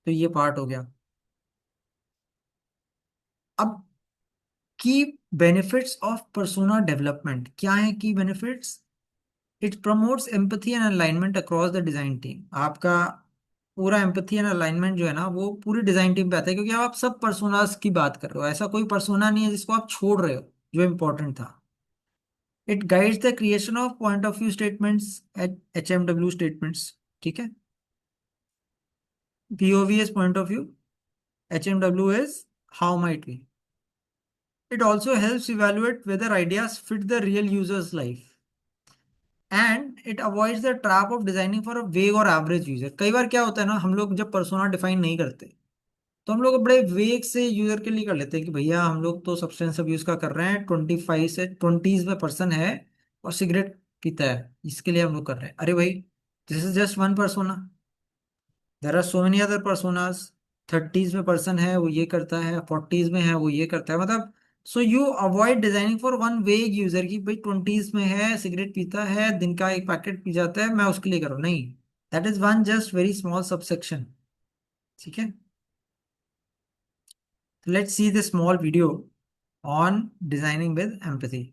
तो ये पार्ट हो गया। अब key benefits of persona development क्या है? Key benefits, it promotes empathy and alignment across the design team. आपका पूरा एम्पैथी एंड अलाइनमेंट जो है ना वो पूरी डिजाइन टीम पे आता है, क्योंकि आप सब पर्सोनास की बात कर रहे हो, ऐसा कोई पर्सोना नहीं है जिसको आप छोड़ रहे हो जो इंपॉर्टेंट था। It guides the creation of point of view statements, HMW statements, ठीक है। POV is point of view, HMW is how might we. It also helps evaluate whether ideas fit the real user's life. And it avoids the trap of designing for a वेग और average user. कई बार क्या होता है ना, हम लोग जब पर्सोना डिफाइन नहीं करते तो हम लोग बड़े वेग से यूजर के लिए कर लेते हैं कि भैया हम लोग तो सब्सटेंस अब्यूज का कर रहे हैं, 25 से 20s में पर्सन है और सिगरेट पीता है, इसके लिए हम लोग कर रहे हैं। अरे भाई, this is just one persona, there are so many other personas. 30s में पर्सन है वो ये करता है, 40s में है वो ये करता है, मतलब so you avoid designing for one वेग यूजर की भाई 20s में है, सिगरेट पीता है, दिन का एक पैकेट पी जाता है, मैं उसके लिए करूँ नहीं। That is one just very small subsection, ठीक है। Let's see the small video on designing with empathy.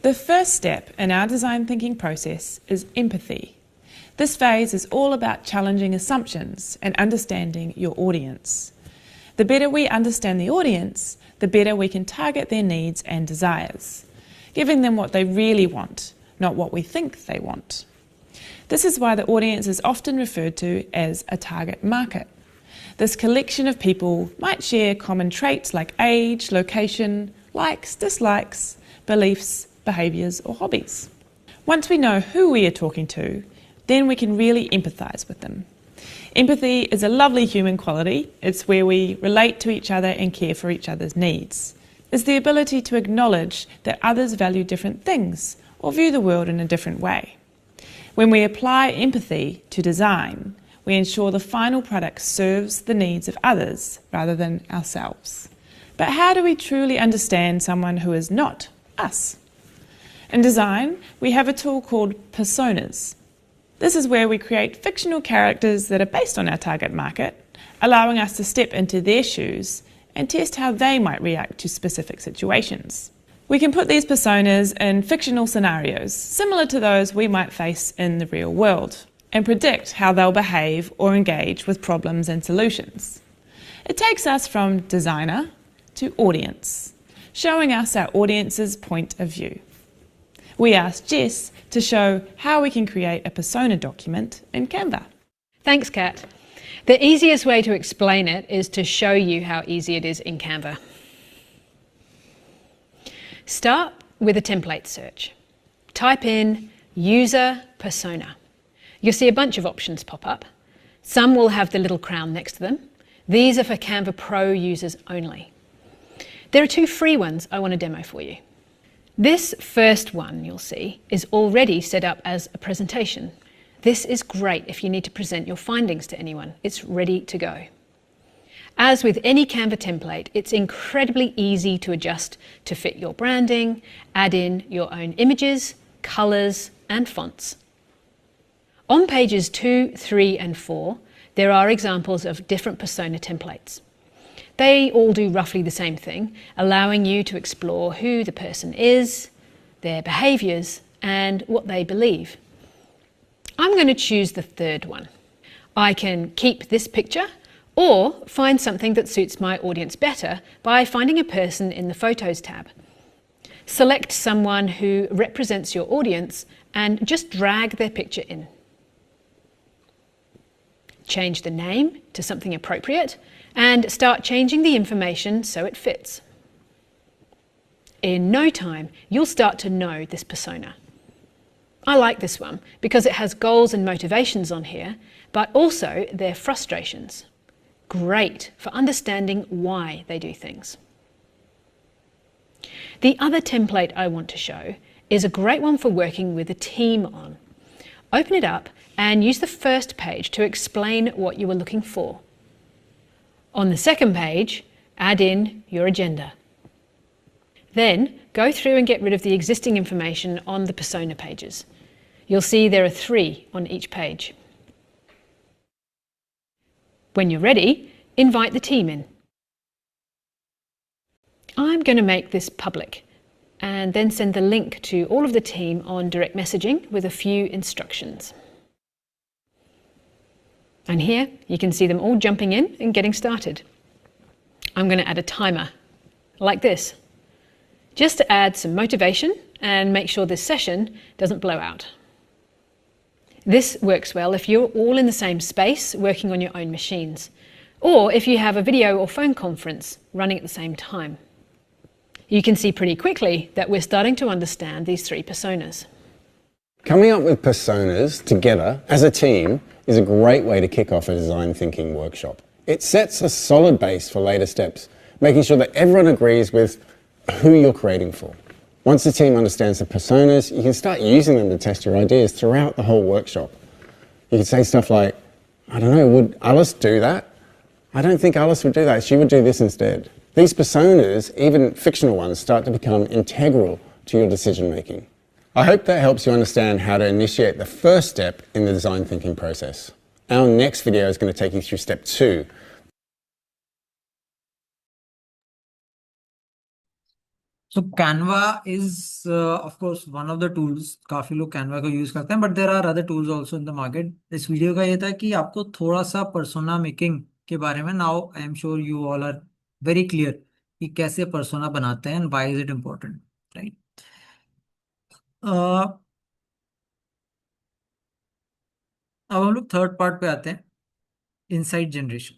The first step in our design thinking process is empathy. This phase is all about challenging assumptions and understanding your audience. The better we understand the audience, the better we can target their needs and desires, giving them what they really want, not what we think they want. This is why the audience is often referred to as a target market. This collection of people might share common traits like age, location, likes, dislikes, beliefs, behaviours or hobbies. Once we know who we are talking to, then we can really empathise with them. Empathy is a lovely human quality. It's where we relate to each other and care for each other's needs. It's the ability to acknowledge that others value different things or view the world in a different way. When we apply empathy to design, we ensure the final product serves the needs of others rather than ourselves. But how do we truly understand someone who is not us? In design, we have a tool called personas. This is where we create fictional characters that are based on our target market, allowing us to step into their shoes and test how they might react to specific situations. We can put these personas in fictional scenarios, similar to those we might face in the real world, and predict how they'll behave or engage with problems and solutions. It takes us from designer to audience, showing us our audience's point of view. We asked Jess to show how we can create a persona document in Canva. Thanks, Kat. The easiest way to explain it is to show you how easy it is in Canva. Start with a template search. Type in user persona. You'll see a bunch of options pop up. Some will have the little crown next to them. These are for Canva Pro users only. There are 2 free ones I want to demo for you. This first one, you'll see, is already set up as a presentation. This is great if you need to present your findings to anyone. It's ready to go. As with any Canva template, it's incredibly easy to adjust to fit your branding, add in your own images, colours and fonts. On pages 2, 3 and 4, there are examples of different persona templates. They all do roughly the same thing, allowing you to explore who the person is, their behaviours and what they believe. I'm going to choose the third one. I can keep this picture or find something that suits my audience better by finding a person in the Photos tab. Select someone who represents your audience and just drag their picture in. Change the name to something appropriate and start changing the information so it fits. In no time, you'll start to know this persona. I like this one because it has goals and motivations on here, but also their frustrations. Great for understanding why they do things. The other template I want to show is a great one for working with a team on. Open it up and use the first page to explain what you were looking for. On the second page, add in your agenda. Then go through and get rid of the existing information on the persona pages. You'll see there are 3 on each page. When you're ready, invite the team in. I'm going to make this public and then send the link to all of the team on direct messaging with a few instructions. And here you can see them all jumping in and getting started. I'm going to add a timer, like this, just to add some motivation and make sure this session doesn't blow out. This works well if you're all in the same space working on your own machines, or if you have a video or phone conference running at the same time. You can see pretty quickly that we're starting to understand these 3 personas. Coming up with personas together as a team is a great way to kick off a design thinking workshop. It sets a solid base for later steps, making sure that everyone agrees with who you're creating for. Once the team understands the personas, you can start using them to test your ideas throughout the whole workshop. You can say stuff like, I don't know, would Alice do that? I don't think Alice would do that. She would do this instead. These personas, even fictional ones, start to become integral to your decision making. I hope that helps you understand how to initiate the first step in the design thinking process. Our next video is going to take you through step 2. So Canva is of course one of the tools. काफी लोग Canva का use करते हैं, but there are other tools also in the market. इस video का ये था कि आपको थोड़ा सा persona making के बारे में, now I am sure you all are very clear कि कैसे persona बनाते हैं and why is it important, right? अब हम लोग थर्ड पार्ट पे आते हैं, इनसाइट जनरेशन।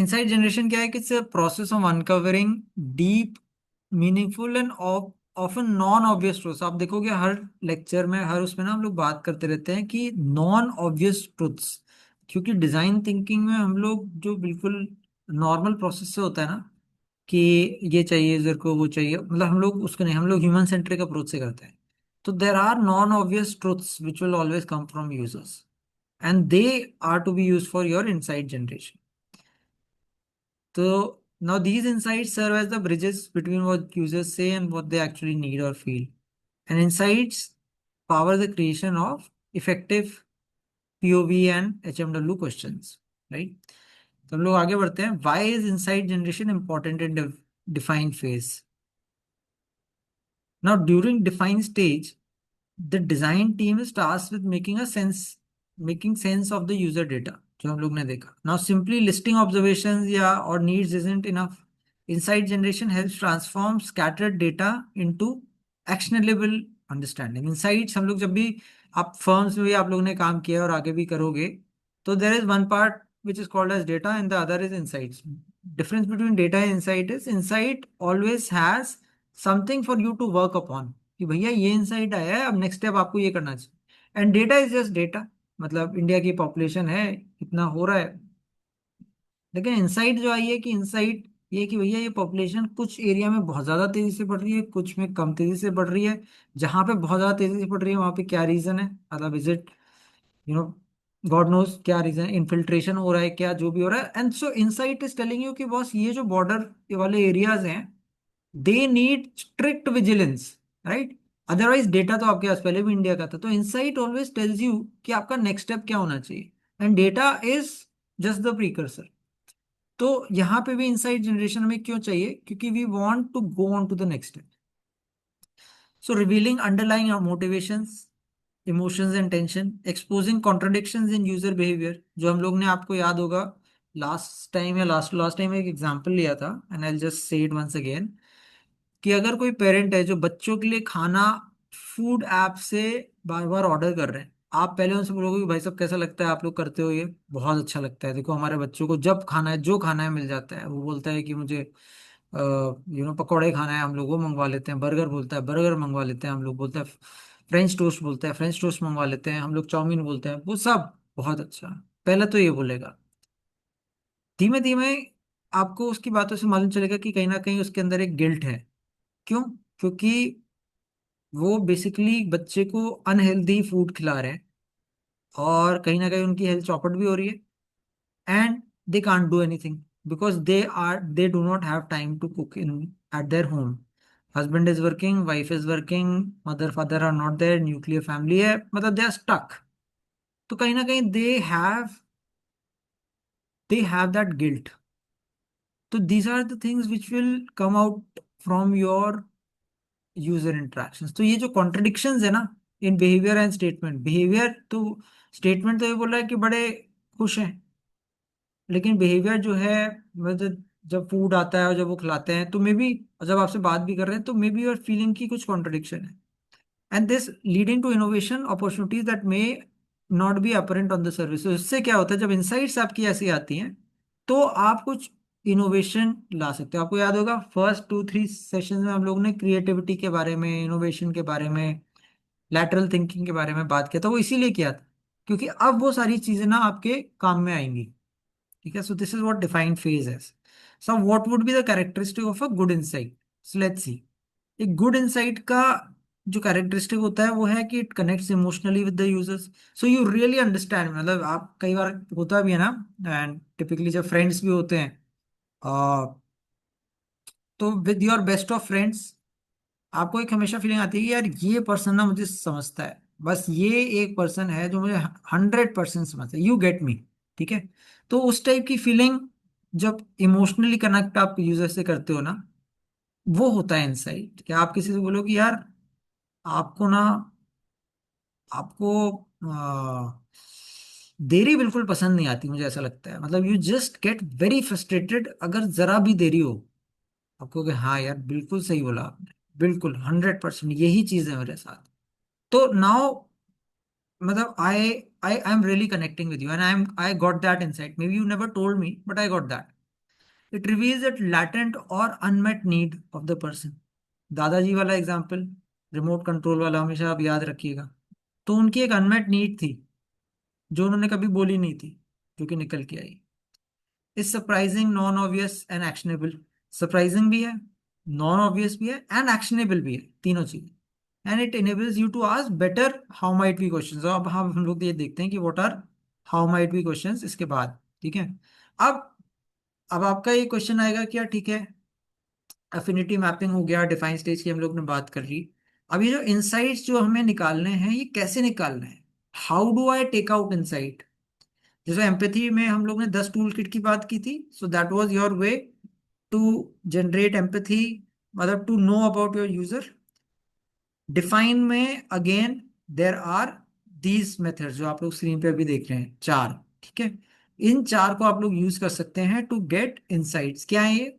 इनसाइट जनरेशन क्या है कि it's a process of uncovering deep, meaningful and often non obvious truths. आप देखोगे हर लेक्चर में, हर उसमें ना हम लोग बात करते रहते हैं कि नॉन ऑब्वियस ट्रूथ्स, क्योंकि डिजाइन थिंकिंग में हम लोग जो बिल्कुल नॉर्मल प्रोसेस से होता है ना कि ये चाहिए यूजर को, वो चाहिए, मतलब हम लोग उसको नहीं, हम लोग ह्यूमन सेंट्रिक अप्रोच से करते हैं। तो there are non obvious truths which will always come from users and they are to be use for your insight generation. So now these insights serve as the bridges between what users say and what they actually need or feel. And insights power the creation of effective POV and HMW questions, right? तो हम लोग आगे बढ़ते हैं. Why is insight generation important in define phase? Now during define stage, the design team is tasked with making sense of the user data जो हम लोग ने देखा. Now simply listing observations या or needs isn't enough. Insight generation helps transform scattered data into actionable understanding. Insights हम लोग जब भी आप firms में भी आप लोगों ने काम किया और आगे भी करोगे, तो there is one part which is called as data and the other is insights. Difference between data and insight is insight always has something for you to work upon. कि भैया ये इंसाइट आया है, अब नेक्स्ट स्टेप आपको ये करना चाहिए. And data is just data, मतलब इंडिया की पॉपुलेशन है, इतना हो रहा है. लेकिन इंसाइट जो आई है कि इंसाइट ये कि भैया ये पॉपुलेशन कुछ एरिया में बहुत ज्यादा तेजी से बढ़ रही है, कुछ में कम तेजी से बढ़ रही है. जहां पे बहुत ज्यादा तेजी से बढ़ रही है वहां पे क्या रीजन है, मतलब इज इट गॉड नोज क्या रीजन, इन्फिल्ट्रेशन हो रहा है क्या, जो भी हो रहा है. And so insight is telling you कि बॉस ये जो बॉर्डर वाले एरियाज हैं they need strict vigilance, right? Otherwise data तो आपके पास पहले भी इंडिया का था. तो इनसाइट ऑलवेज टेल्स यू कि आपका नेक्स्ट स्टेप क्या होना चाहिए, and data is just the precursor. तो यहाँ पे भी इनसाइट जनरेशन में क्यों चाहिए, क्योंकि we want to go on to the next step. So revealing underlying motivations, emotions and tension, exposing contradictions in user behaviour. जो हम लोग ने, आपको याद होगा लास्ट टाइम या लास्ट टाइम एक एग्जांपल लिया था, and I just say it once again, कि अगर कोई पेरेंट है जो बच्चों के लिए खाना फूड ऐप से बार बार ऑर्डर कर रहे हैं, आप पहले उनसे बोलोगे कि भाई साहब कैसा लगता है, आप लोग करते हो ये, बहुत अच्छा लगता है, देखो हमारे बच्चों को जब खाना है, जो खाना है मिल जाता है. वो बोलता है कि मुझे पकौड़े खाना है, हम लोग वो मंगवा लेते हैं. बर्गर बोलता है, बर्गर मंगवा लेते हैं हम लोग. बोलता है फ्रेंच टोस्ट, बोलता है फ्रेंच टोस्ट मंगवा लेते हैं हम लोग. चाउमीन बोलते हैं, वो सब बहुत अच्छा. पहले तो ये बोलेगा, धीमे धीमे आपको उसकी बातों से मालूम चलेगा कि कहीं ना कहीं उसके अंदर एक गिल्ट है. क्यों? क्योंकि वो बेसिकली बच्चे को अनहेल्दी फूड खिला रहे हैं और कहीं ना कहीं उनकी हेल्थ चौपट भी हो रही है, and they can't do anything because they do not have time to cook in at their home. Husband is working, wife is working, mother father are not there, nuclear family है, मतलब they are stuck. तो कहीं ना कहीं they have that guilt. So these are the things which will come out from your user interactions. तो ये जो contradictions है ना in behavior and statement, behavior तो statement तो ये बोल रहा है कि बड़े खुश हैं, लेकिन बिहेवियर जो है मतलब जब फूड आता है और जब वो खिलाते हैं तो मे बी, जब आपसे बात भी कर रहे हैं तो मे बी योर फीलिंग की कुछ कॉन्ट्रडिक्शन है, and this leading to innovation opportunities that may not be apparent on the service. तो इससे क्या होता है, जब इनसाइट्स आपकी ऐसी आती हैं तो आप कुछ इनोवेशन ला सकते हो. आपको याद होगा फर्स्ट 2-3 सेशन में हम लोग ने क्रिएटिविटी के बारे में, इनोवेशन के बारे में, लैटरल थिंकिंग के बारे में बात किया था. वो इसीलिए किया था क्योंकि अब वो सारी चीजें ना आपके काम में आएंगी. ठीक है, so this is what defined phase है. So what would be the characteristic of a good insight. So let's see. एक गुड इंसाइट का जो कैरेक्टरिस्टिक होता है वो है कि it connects emotionally with the users. So you really understand. मतलब आप कई बार होता भी है ना, एंड टिपिकली जब फ्रेंड्स भी होते हैं तो with your best of friends आपको एक हमेशा फीलिंग आती है कि यार ये पर्सन ना मुझे समझता है, बस ये एक पर्सन है जो मुझे 100% समझता है, यू गेट मी. ठीक है, तो उस टाइप की फीलिंग जब इमोशनली कनेक्ट आप यूजर से करते हो ना, वो होता है इंसाइट. कि आप किसी से बोलो कि यार आपको ना, आपको देरी बिल्कुल पसंद नहीं आती, मुझे ऐसा लगता है. मतलब you just get very frustrated अगर जरा भी देरी हो. आपको कि हाँ यार बिल्कुल सही बोला आपने, बिल्कुल 100% यही चीज है मेरे साथ. तो नाउ मतलब I am really connecting with you and I got that insight. Maybe you never told me but I got that. It reveals that latent और unmet need of the person. दादाजी वाला example, remote control वाला, हमेशा आप याद रखिएगा. तो उनकी एक अनमेट नीड थी जो उन्होंने कभी बोली नहीं थी, जो कि निकल के आई. Is surprising, non obvious and actionable. Surprising भी है, नॉन ऑब्वियस भी है एंड एक्शनेबल भी है, तीनों चीजें. And it enables you to ask better how might be questions. अब हम लोग ये देखते हैं कि what are how might be questions इसके बाद. ठीक है, अब अब आपका ये क्वेश्चन आएगा कि यार ठीक है, अफिनिटी मैपिंग हो गया, डिफाइन स्टेज की हम लोग ने बात कर ली. अब ये जो इनसाइट्स जो हमें निकालने हैं ये कैसे निकालने हैं, how do I take out insight. जैसे एम्पैथी में हम लोग ने 10 टूल किट की बात की थी. So that was your way to generate empathy, मतलब to know about your user. Define में again there are these methods जो आप लोग स्क्रीन पे अभी देख रहे हैं, 4. ठीक है, इन 4 को आप लोग यूज कर सकते हैं टू गेट इनसाइट्स. क्या है ये?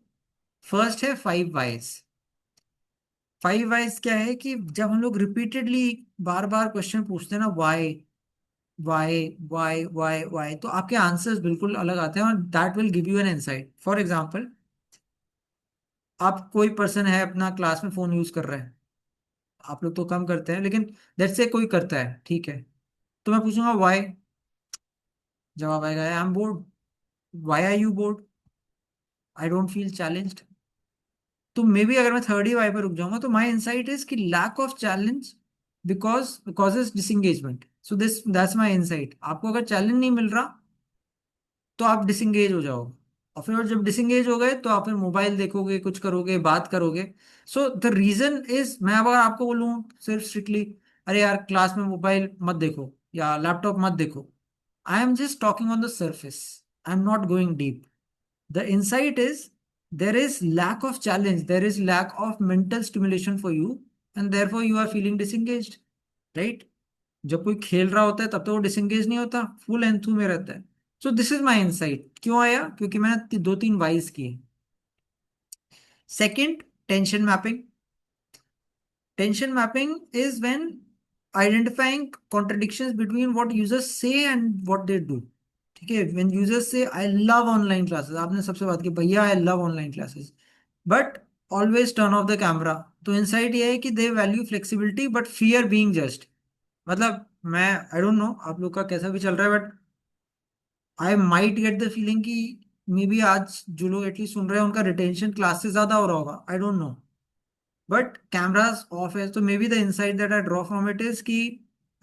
फर्स्ट है 5 वाइज. 5 वाइज क्या है कि जब हम लोग रिपीटेडली बार बार क्वेश्चन पूछते हैं ना, why why why why why, तो आपके आंसर्स बिल्कुल अलग आते हैं और that will give you an insight. For example, आप कोई पर्सन है अपना क्लास में फोन यूज कर रहे हैं, आप लोग तो कम करते हैं लेकिन लेट्स से कोई करता है, ठीक है, तो मैं पूछूंगा वाई. जवाब आएगा I am bored. Why are you bored? I don't feel challenged. तो मे बी अगर मैं थर्ड ही वाई पर रुक जाऊंगा तो माई इंसाइट इज कि lack of challenge because causes disengagement. So this that's my insight. आपको अगर चैलेंज नहीं मिल रहा तो आप डिसंगेज हो जाओगे, और फिर जब डिसंगेज हो गए तो आप फिर मोबाइल देखोगे, कुछ करोगे, बात करोगे. सो द रीजन इज, मैं अगर आपको बोलूँ सिर्फ स्ट्रिक्टली अरे यार क्लास में मोबाइल मत देखो या लैपटॉप मत देखो, I am just talking on the surface, I am not going deep. The insight is there is lack of challenge, there is lack of mental stimulation for you, and therefore you are feeling disengaged, right? जब कोई खेल रहा होता है तब तो वो disengage नहीं होता, फुल एंथू में रहता है. So this is my insight. क्यों आया? क्योंकि मैंने 2-3 वाइज किए. Second, tension mapping. Tension mapping is when identifying contradictions between what users say and what they do. ठीक है, when users say I love online classes, आपने सबसे बात की भैया I love online classes, but always turn off the camera. तो insight ये है कि they value flexibility but fear being judged. मतलब मैं I don't know आप लोग का कैसा भी चल रहा है, but I might get the feeling कि मे बी आज जो लोग एटलीस्ट सुन रहे हैं उनका रिटेंशन क्लास से ज्यादा हो रहा होगा, I don't know. But cameras off है, so maybe the insight that I draw from it is कि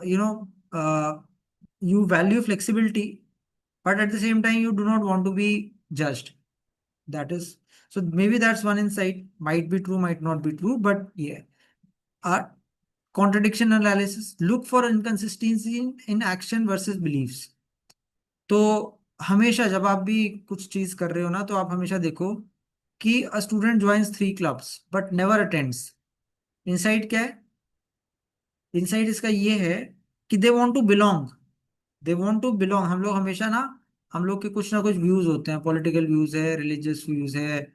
you know you value flexibility but at the same time you do not want to be judged. that is, so maybe that's one insight, might be true, might not be true, but yeah. Contradiction analysis, look for inconsistency in action versus beliefs. तो हमेशा जब आप भी कुछ चीज कर रहे हो ना, तो आप हमेशा देखो कि a student joins 3 clubs but never attends. Insight क्या है? इनसाइट इसका ये है कि they want to belong, they want to belong. हम लोग हमेशा ना, हम लोग के कुछ ना कुछ व्यूज होते हैं, पॉलिटिकल व्यूज है, रिलीजियस व्यूज है,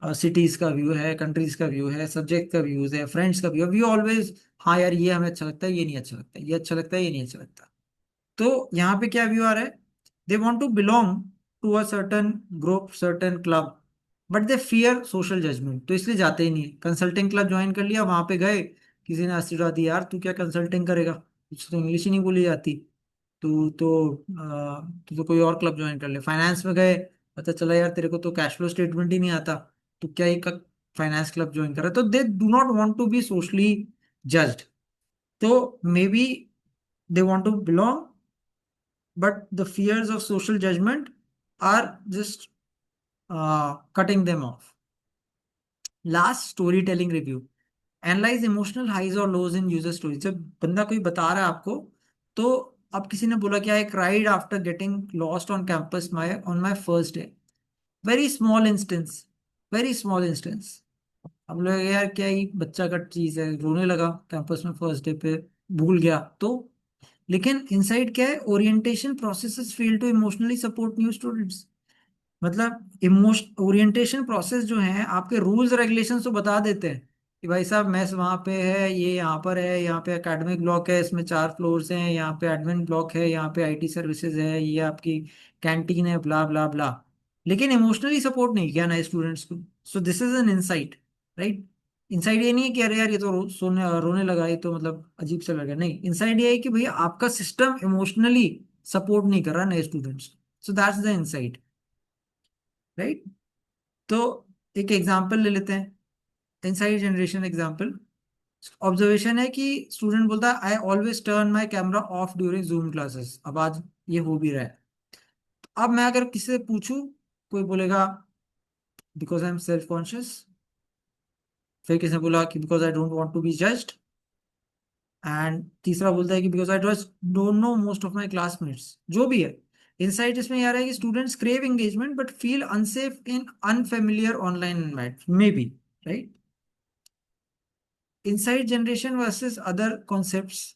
सिटीज का व्यू है, कंट्रीज का व्यू है, सब्जेक्ट का व्यूज है, फ्रेंड्स का व्यू है, वी ऑलवेज, हाँ यार ये हमें अच्छा लगता है, ये नहीं अच्छा लगता, ये अच्छा लगता है, ये नहीं अच्छा लगता। तो यहाँ पे क्या व्यू आ रहा है? They want to belong to a certain group, certain club, but they fear social judgement, तो इसलिए जाते ही नहीं। कंसल्टिंग क्लब ज्वाइन कर लिया, वहां पे गए, किसी ने आशीर्वाद दिया, यार तू क्या कंसल्टिंग करेगा, तुझे तो इंग्लिश ही नहीं बोली जाती, तू तो कोई और क्लब ज्वाइन कर ले। फाइनेंस में गए, पता चला यार तेरे को तो कैश फ्लो स्टेटमेंट ही नहीं आता, तो क्या एक फाइनेंस क्लब ज्वाइन कर रहा है। तो they do not want to be socially judged, तो may be they want to belong, but the fears of social judgment are just cutting them off. Last, storytelling review. Analyze emotional highs or lows in user stories. जब बंदा कोई बता रहा है आपको, तो अब किसी ने बोला कि I cried after getting lost on campus on my first day. Very small instance, very small instance. अब लोग यार क्या ही बच्चा का चीज है, रोने लगा कैंपस में फर्स्ट डे पे, भूल गया तो। लेकिन इनसाइड क्या है? Orientation processes fail to emotionally support new students. मतलब इमोशन ओरिएंटेशन प्रोसेस जो है, आपके रूल्स रेगुलेशंस तो बता देते हैं कि भाई साहब मैथ्स वहाँ पे है, ये यहाँ पर है, यहाँ पे एकेडमिक ब्लॉक है, इसमें 4 फ्लोर्स हैं, यहाँ पे एडमिन ब्लॉक है, यहाँ पे आईटी सर्विसेज है, ये आपकी कैंटीन है, ब्ला ब्ला ब्ला। लेकिन इमोशनली सपोर्ट नहीं किया नए स्टूडेंट्स को। सो this is an insight, right? Inside ये नहीं है कि अरे यार ये तो सोने रोने लगा, ये तो मतलब अजीब सा लगा, नहीं। इनसाइड ये है कि भैया आपका सिस्टम इमोशनली सपोर्ट नहीं कर रहा नए स्टूडेंट्स को। So that's the insight, right? तो एक एग्जांपल ले लेते हैं, इनसाइड जनरेशन एग्जांपल। ऑब्जर्वेशन है कि स्टूडेंट बोलता है I always turn my camera off during zoom classes. अब आज ये हो भी रहा है। अब मैं अगर किसी से पूछूं, कोई बोलेगा because I am self conscious, फिर किसी ने बोला कि because I don't want to be judged, and तीसरा बोलता है कि because I just don't know most of my classmates. जो भी है, इनसाइट इसमें ये आ रहा है कि students crave engagement but feel unsafe in unfamiliar online environment, maybe, right? Insight generation versus other concepts.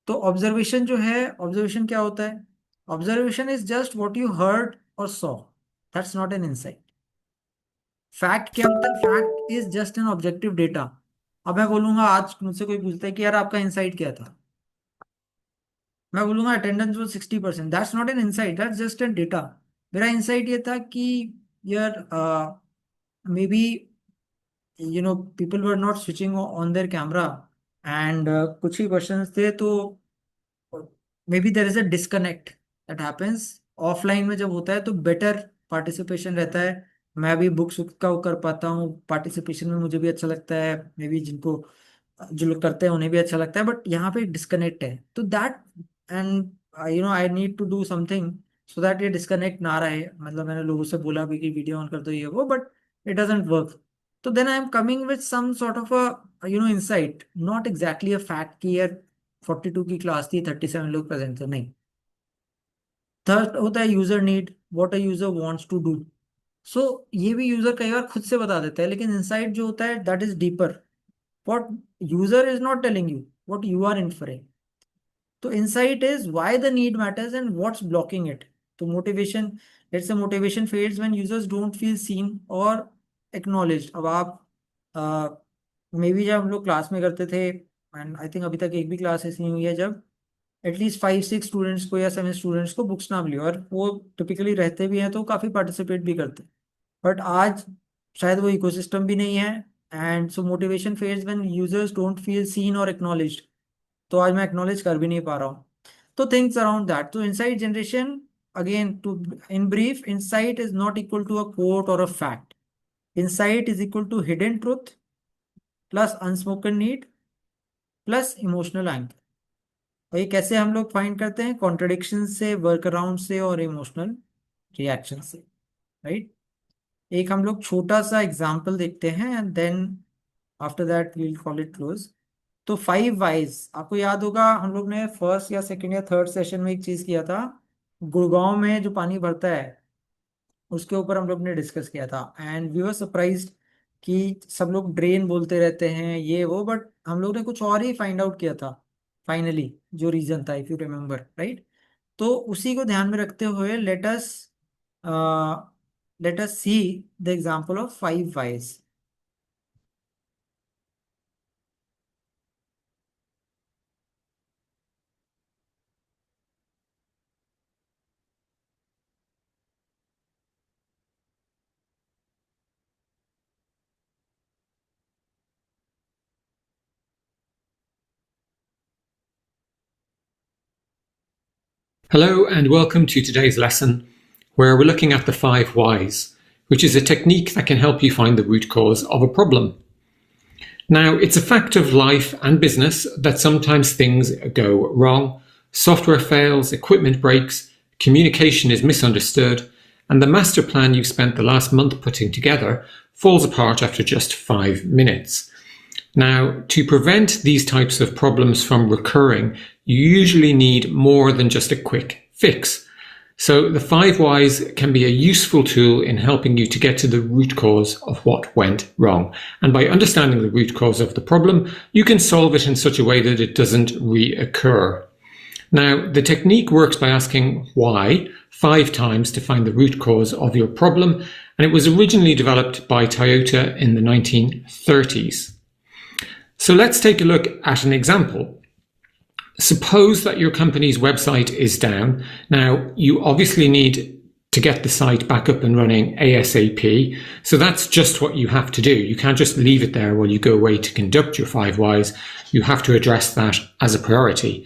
तो ऑब्जर्वेशन जो है, ऑब्जर्वेशन क्या होता है? Observation is just what you heard और saw, that's not an insight. Fact क्या होता है? Fact is just an objective data. अब मैं बोलूंगा, आज मुझसे कोई पूछता है कि यार आपका इनसाइट क्या था, मैं बोलूंगा अटेंडेंस वो 60%, that's not an insight, that's just an data. मेरा इनसाइट ये था कि यार may be people were not switching on their camera, and कुछ ही क्वेश्चंस थे, तो may be there is a disconnect that happens. Offline में जब होता है तो बेटर पार्टिसिपेशन रहता है, मैं भी बुक्स का वो कर पाता हूँ, पार्टिसिपेशन में मुझे भी अच्छा लगता है, मे बी जिनको जो लोग करते हैं उन्हें भी अच्छा लगता है, बट यहाँ पे डिस्कनेक्ट है। तो that, and I need to do something so that ये डिस्कनेक्ट ना रहे। मतलब मैंने लोगों से बोला भी कि वीडियो ऑन कर दो, ये वो, बट इट डजंट वर्क। तो then I am coming with some sort of a insight, not exactly a fact कि यार 42 की क्लास थी, 37 लोग प्रेजेंट थे, नहीं। थर्ड होता है user need, what a user wants to do. So ये भी यूजर कई बार खुद से बता देता है, लेकिन इनसाइट जो होता है that is deeper, what user is not telling you, what you are inferring. तो insight is why the need matters and what's blocking it. तो motivation, let's say motivation fades when users don't feel seen or acknowledged. अब आप may be जब हम लोग class में करते थे, एंड आई थिंक अभी तक एक भी क्लास ऐसी नहीं हुई है जब एटलीस्ट 5-6 स्टूडेंट्स को या 7 स्टूडेंट्स को बुक्स ना मिली, और वो टिपिकली रहते भी हैं तो काफ़ी पार्टिसिपेट भी करते हैं। बट आज शायद वो इकोसिस्टम भी नहीं है, and so motivation fades when users don't feel seen और एक्नॉलेज्ड। तो आज मैं एक्नॉलेज कर भी नहीं पा रहा हूँ। तो थिंग्स अराउंड दैट। तो insight generation, again to in brief, insight is not equal to a quote और a fact. Insight is equal to hidden truth plus unspoken need plus emotional anchor. और ये कैसे हम लोग फाइंड करते हैं? Contradiction से, वर्क अराउंड से, और इमोशनल रिएक्शन से, राइट? एक हम लोग छोटा सा एग्जाम्पल देखते हैं and then after that we'll call it close. तो 5 वाइज आपको याद होगा, हम लोग ने फर्स्ट या सेकंड या थर्ड सेशन में एक चीज किया था, गुड़गांव में जो पानी भरता है उसके ऊपर हम लोग ने डिस्कस किया था एंड वी वर सरप्राइज्ड कि सब लोग ड्रेन बोलते रहते हैं ये वो, बट हम लोग ने कुछ और ही फाइंड आउट किया था फाइनली, जो रीजन था, इफ यू रिमेम्बर राइट। तो उसी को ध्यान में रखते हुए let us see the example of 5 whys. Hello and welcome to today's lesson, where we're looking at the 5 whys, which is a technique that can help you find the root cause of a problem. Now, it's a fact of life and business that sometimes things go wrong, software fails, equipment breaks, communication is misunderstood, and the master plan you've spent the last month putting together falls apart after just 5 minutes. Now, to prevent these types of problems from recurring, you usually need more than just a quick fix. So the 5 whys can be a useful tool in helping you to get to the root cause of what went wrong. And by understanding the root cause of the problem, you can solve it in such a way that it doesn't reoccur. Now, the technique works by asking why 5 times to find the root cause of your problem, and it was originally developed by Toyota in the 1930s. So let's take a look at an example. Suppose that your company's website is down. Now, you obviously need to get the site back up and running ASAP. So that's just what you have to do. You can't just leave it there while you go away to conduct your 5 whys. You have to address that as a priority.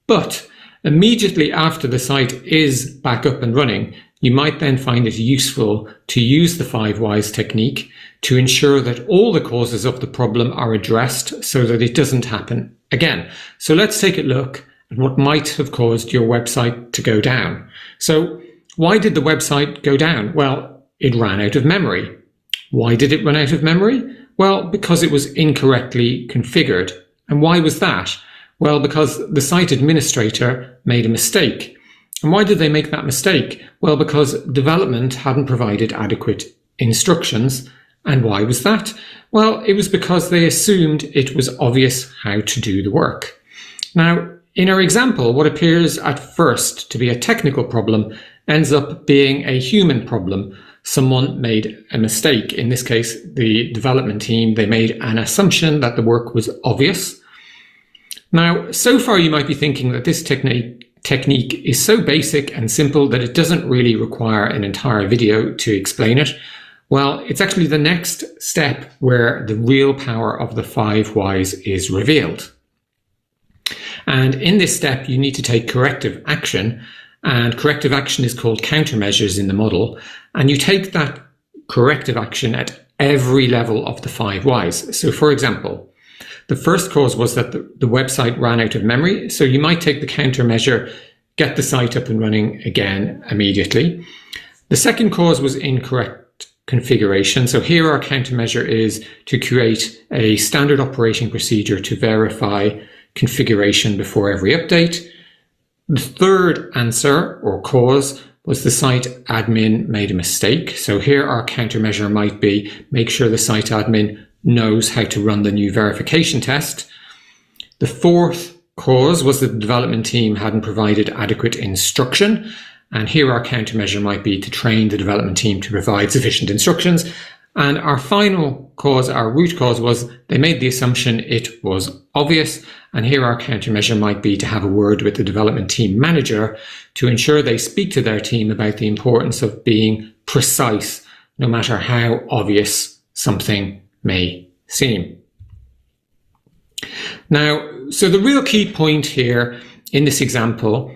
But immediately after the site is back up and running, you might then find it useful to use the 5 whys technique to ensure that all the causes of the problem are addressed so that it doesn't happen again. So let's take a look at what might have caused your website to go down. So why did the website go down? Well, it ran out of memory. Why did it run out of memory? Well, because it was incorrectly configured. And why was that? Well, because the site administrator made a mistake. And why did they make that mistake? Well, because development hadn't provided adequate instructions. And why was that? Well, it was because they assumed it was obvious how to do the work. Now, in our example, what appears at first to be a technical problem ends up being a human problem. Someone made a mistake. In this case, the development team, they made an assumption that the work was obvious. Now, so far you might be thinking that this technique is so basic and simple that it doesn't really require an entire video to explain it. Well, it's actually the next step where the real power of the 5 whys is revealed. And in this step, you need to take corrective action, and corrective action is called countermeasures in the model. And you take that corrective action at every level of the 5 whys. So for example, the first cause was that the website ran out of memory. So you might take the countermeasure, get the site up and running again immediately. The second cause was incorrect configuration. So here our countermeasure is to create a standard operating procedure to verify configuration before every update. The third answer or cause was the site admin made a mistake. So here our countermeasure might be make sure the site admin knows how to run the new verification test. The fourth cause was that the development team hadn't provided adequate instruction. And here our countermeasure might be to train the development team to provide sufficient instructions. And our final cause, our root cause, was they made the assumption it was obvious. And here our countermeasure might be to have a word with the development team manager to ensure they speak to their team about the importance of being precise, no matter how obvious something may seem. Now, so the real key point here in this example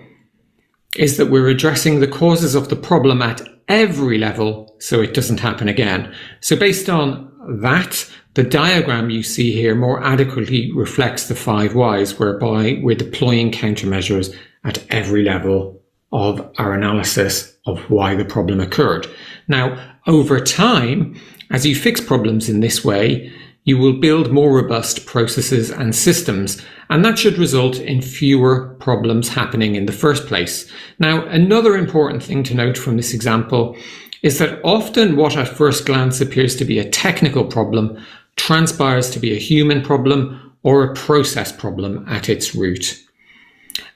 is that we're addressing the causes of the problem at every level so it doesn't happen again. So based on that, the diagram you see here more adequately reflects the 5 whys, whereby we're deploying countermeasures at every level of our analysis of why the problem occurred. Now, over time, as you fix problems in this way, you will build more robust processes and systems, and that should result in fewer problems happening in the first place. Now, another important thing to note from this example is that often what at first glance appears to be a technical problem transpires to be a human problem or a process problem at its root.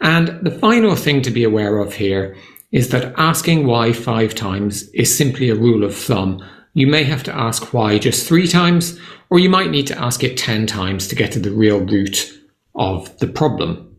And the final thing to be aware of here is that asking why 5 times is simply a rule of thumb. You may have to ask why just 3 times, or you might need to ask it 10 times to get to the real root of the problem.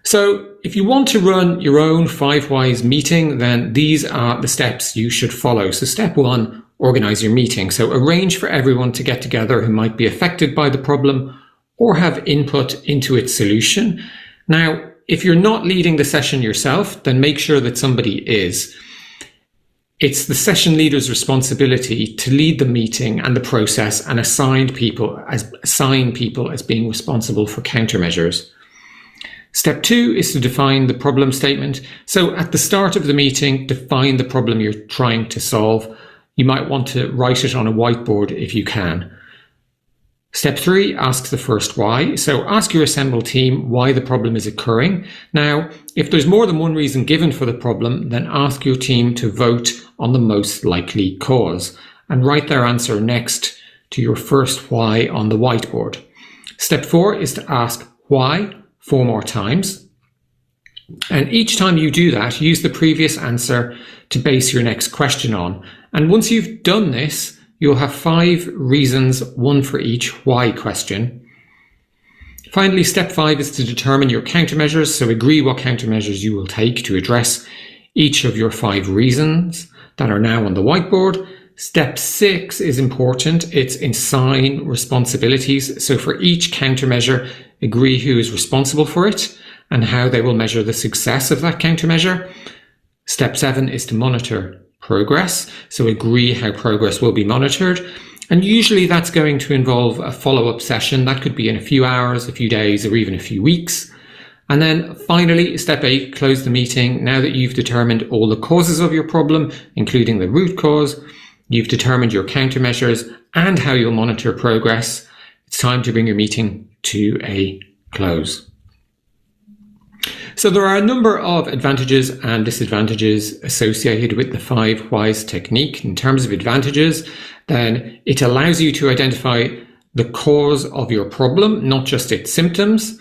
So if you want to run your own 5 whys meeting, then these are the steps you should follow. So step 1, organize your meeting. So arrange for everyone to get together who might be affected by the problem or have input into its solution. Now, if you're not leading the session yourself, then make sure that somebody is. It's the session leader's responsibility to lead the meeting and the process and assign people as being responsible for countermeasures. Step 2 is to define the problem statement. So at the start of the meeting, define the problem you're trying to solve. You might want to write it on a whiteboard if you can. Step 3 asks the first why. So ask your assembled team why the problem is occurring. Now, if there's more than one reason given for the problem, then ask your team to vote on the most likely cause and write their answer next to your first why on the whiteboard. Step 4 is to ask why 4 more times. And each time you do that, use the previous answer to base your next question on. And once you've done this, you'll have 5 reasons, 1 for each why question. Finally, step 5 is to determine your countermeasures. So agree what countermeasures you will take to address each of your 5 reasons that are now on the whiteboard. Step 6 is important. It's assign responsibilities. So for each countermeasure, agree who is responsible for it and how they will measure the success of that countermeasure. Step 7 is to monitor progress. So agree how progress will be monitored. And usually that's going to involve a follow-up session. That could be in a few hours, a few days, or even a few weeks. And then finally, step 8, close the meeting. Now that you've determined all the causes of your problem, including the root cause, you've determined your countermeasures and how you'll monitor progress, it's time to bring your meeting to a close. So there are a number of advantages and disadvantages associated with the 5 whys technique. In terms of advantages, then it allows you to identify the cause of your problem, not just its symptoms.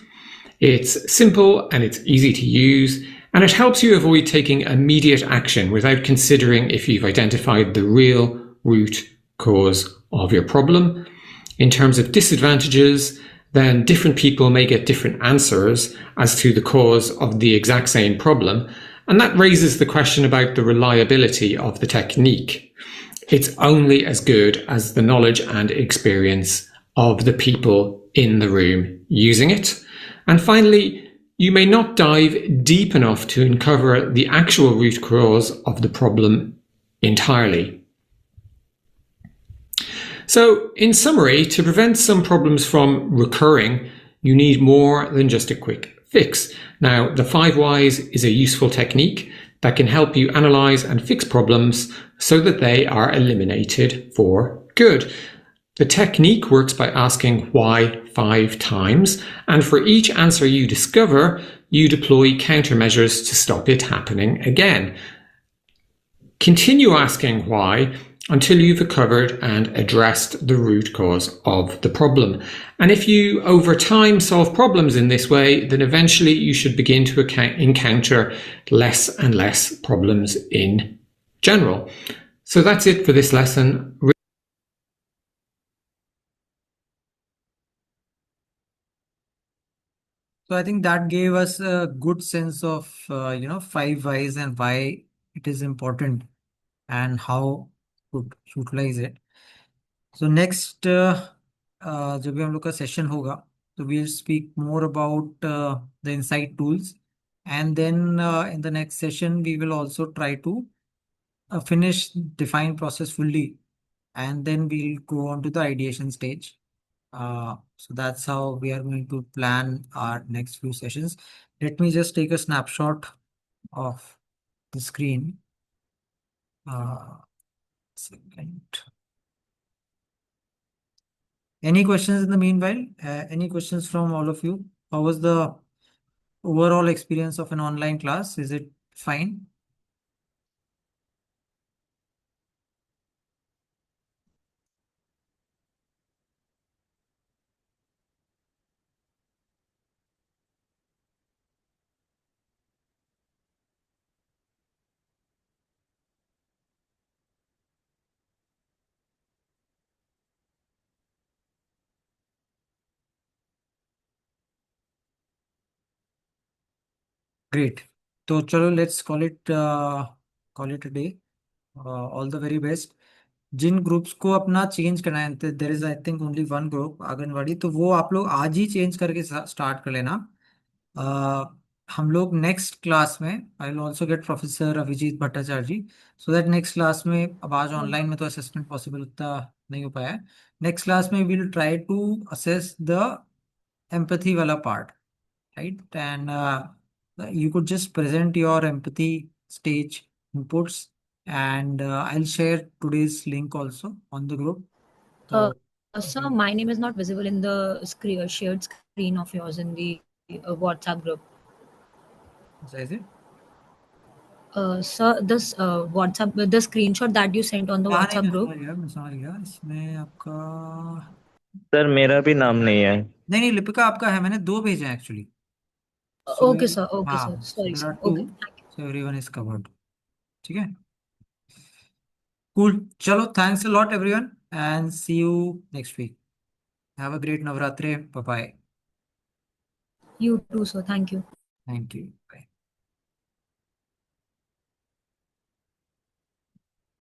It's simple and it's easy to use, and it helps you avoid taking immediate action without considering if you've identified the real root cause of your problem. In terms of disadvantages, then different people may get different answers as to the cause of the exact same problem, and that raises the question about the reliability of the technique. It's only as good as the knowledge and experience of the people in the room using it. And finally, you may not dive deep enough to uncover the actual root cause of the problem entirely. So, in summary, to prevent some problems from recurring, you need more than just a quick fix. Now, the 5 whys is a useful technique that can help you analyze and fix problems so that they are eliminated for good. The technique works by asking why 5 times, and for each answer you discover, you deploy countermeasures to stop it happening again. Continue asking why until you've recovered and addressed the root cause of the problem. And if you over time solve problems in this way, then eventually you should begin to encounter less and less problems in general. So that's it for this lesson. So I think that gave us a good sense of 5 whys and why it is important and how to utilize it. So next जब भी हम लोग का session होगा तो we'll speak more about the insight tools, and then in the next session we will also try to finish define process fully, and then we'll go on to the ideation stage. So that's how we are going to plan our next few sessions. Let me just take a snapshot of the screen. Second. Any questions in the meanwhile? Any questions from all of you? How was the overall experience of an online class? Is it fine? Great. So chalo, let's call it a day. All the very best. जिन groups को अपना change करना है, there is I think only one group Anganwadi, तो वो आप लोग आज ही चेंज करके स्टार्ट कर लेना. हम लोग नेक्स्ट क्लास में I will also get professor Abhijit Bhattacharya ji, so that next class में, अब आज ऑनलाइन में तो असेसमेंट पॉसिबल उतना नहीं हो पाया है, नेक्स्ट क्लास में will try to assess the empathy वाला part, right? And you could just present your empathy stage inputs, and I'll share today's link also on the group. So, Sir, my name is not visible in the shared screen of yours in the WhatsApp group. is it? Sir, this WhatsApp, the screenshot that you sent on the हाँ, WhatsApp नहीं, group. मैं समझ गया इसमें आपका. Sir मेरा भी नाम नहीं है. नहीं, लिपिका आपका है, मैंने 2 भेजे हैं एक्चुअली. Okay, sir. Okay, हाँ, sir. Sorry, there sir. are 2, Okay, thank you. so everyone is covered. ठीक है. Cool. चलो, thanks a lot everyone, and see you next week. Have a great Navratri. Bye bye. You too, sir. Thank you. Thank you. Bye.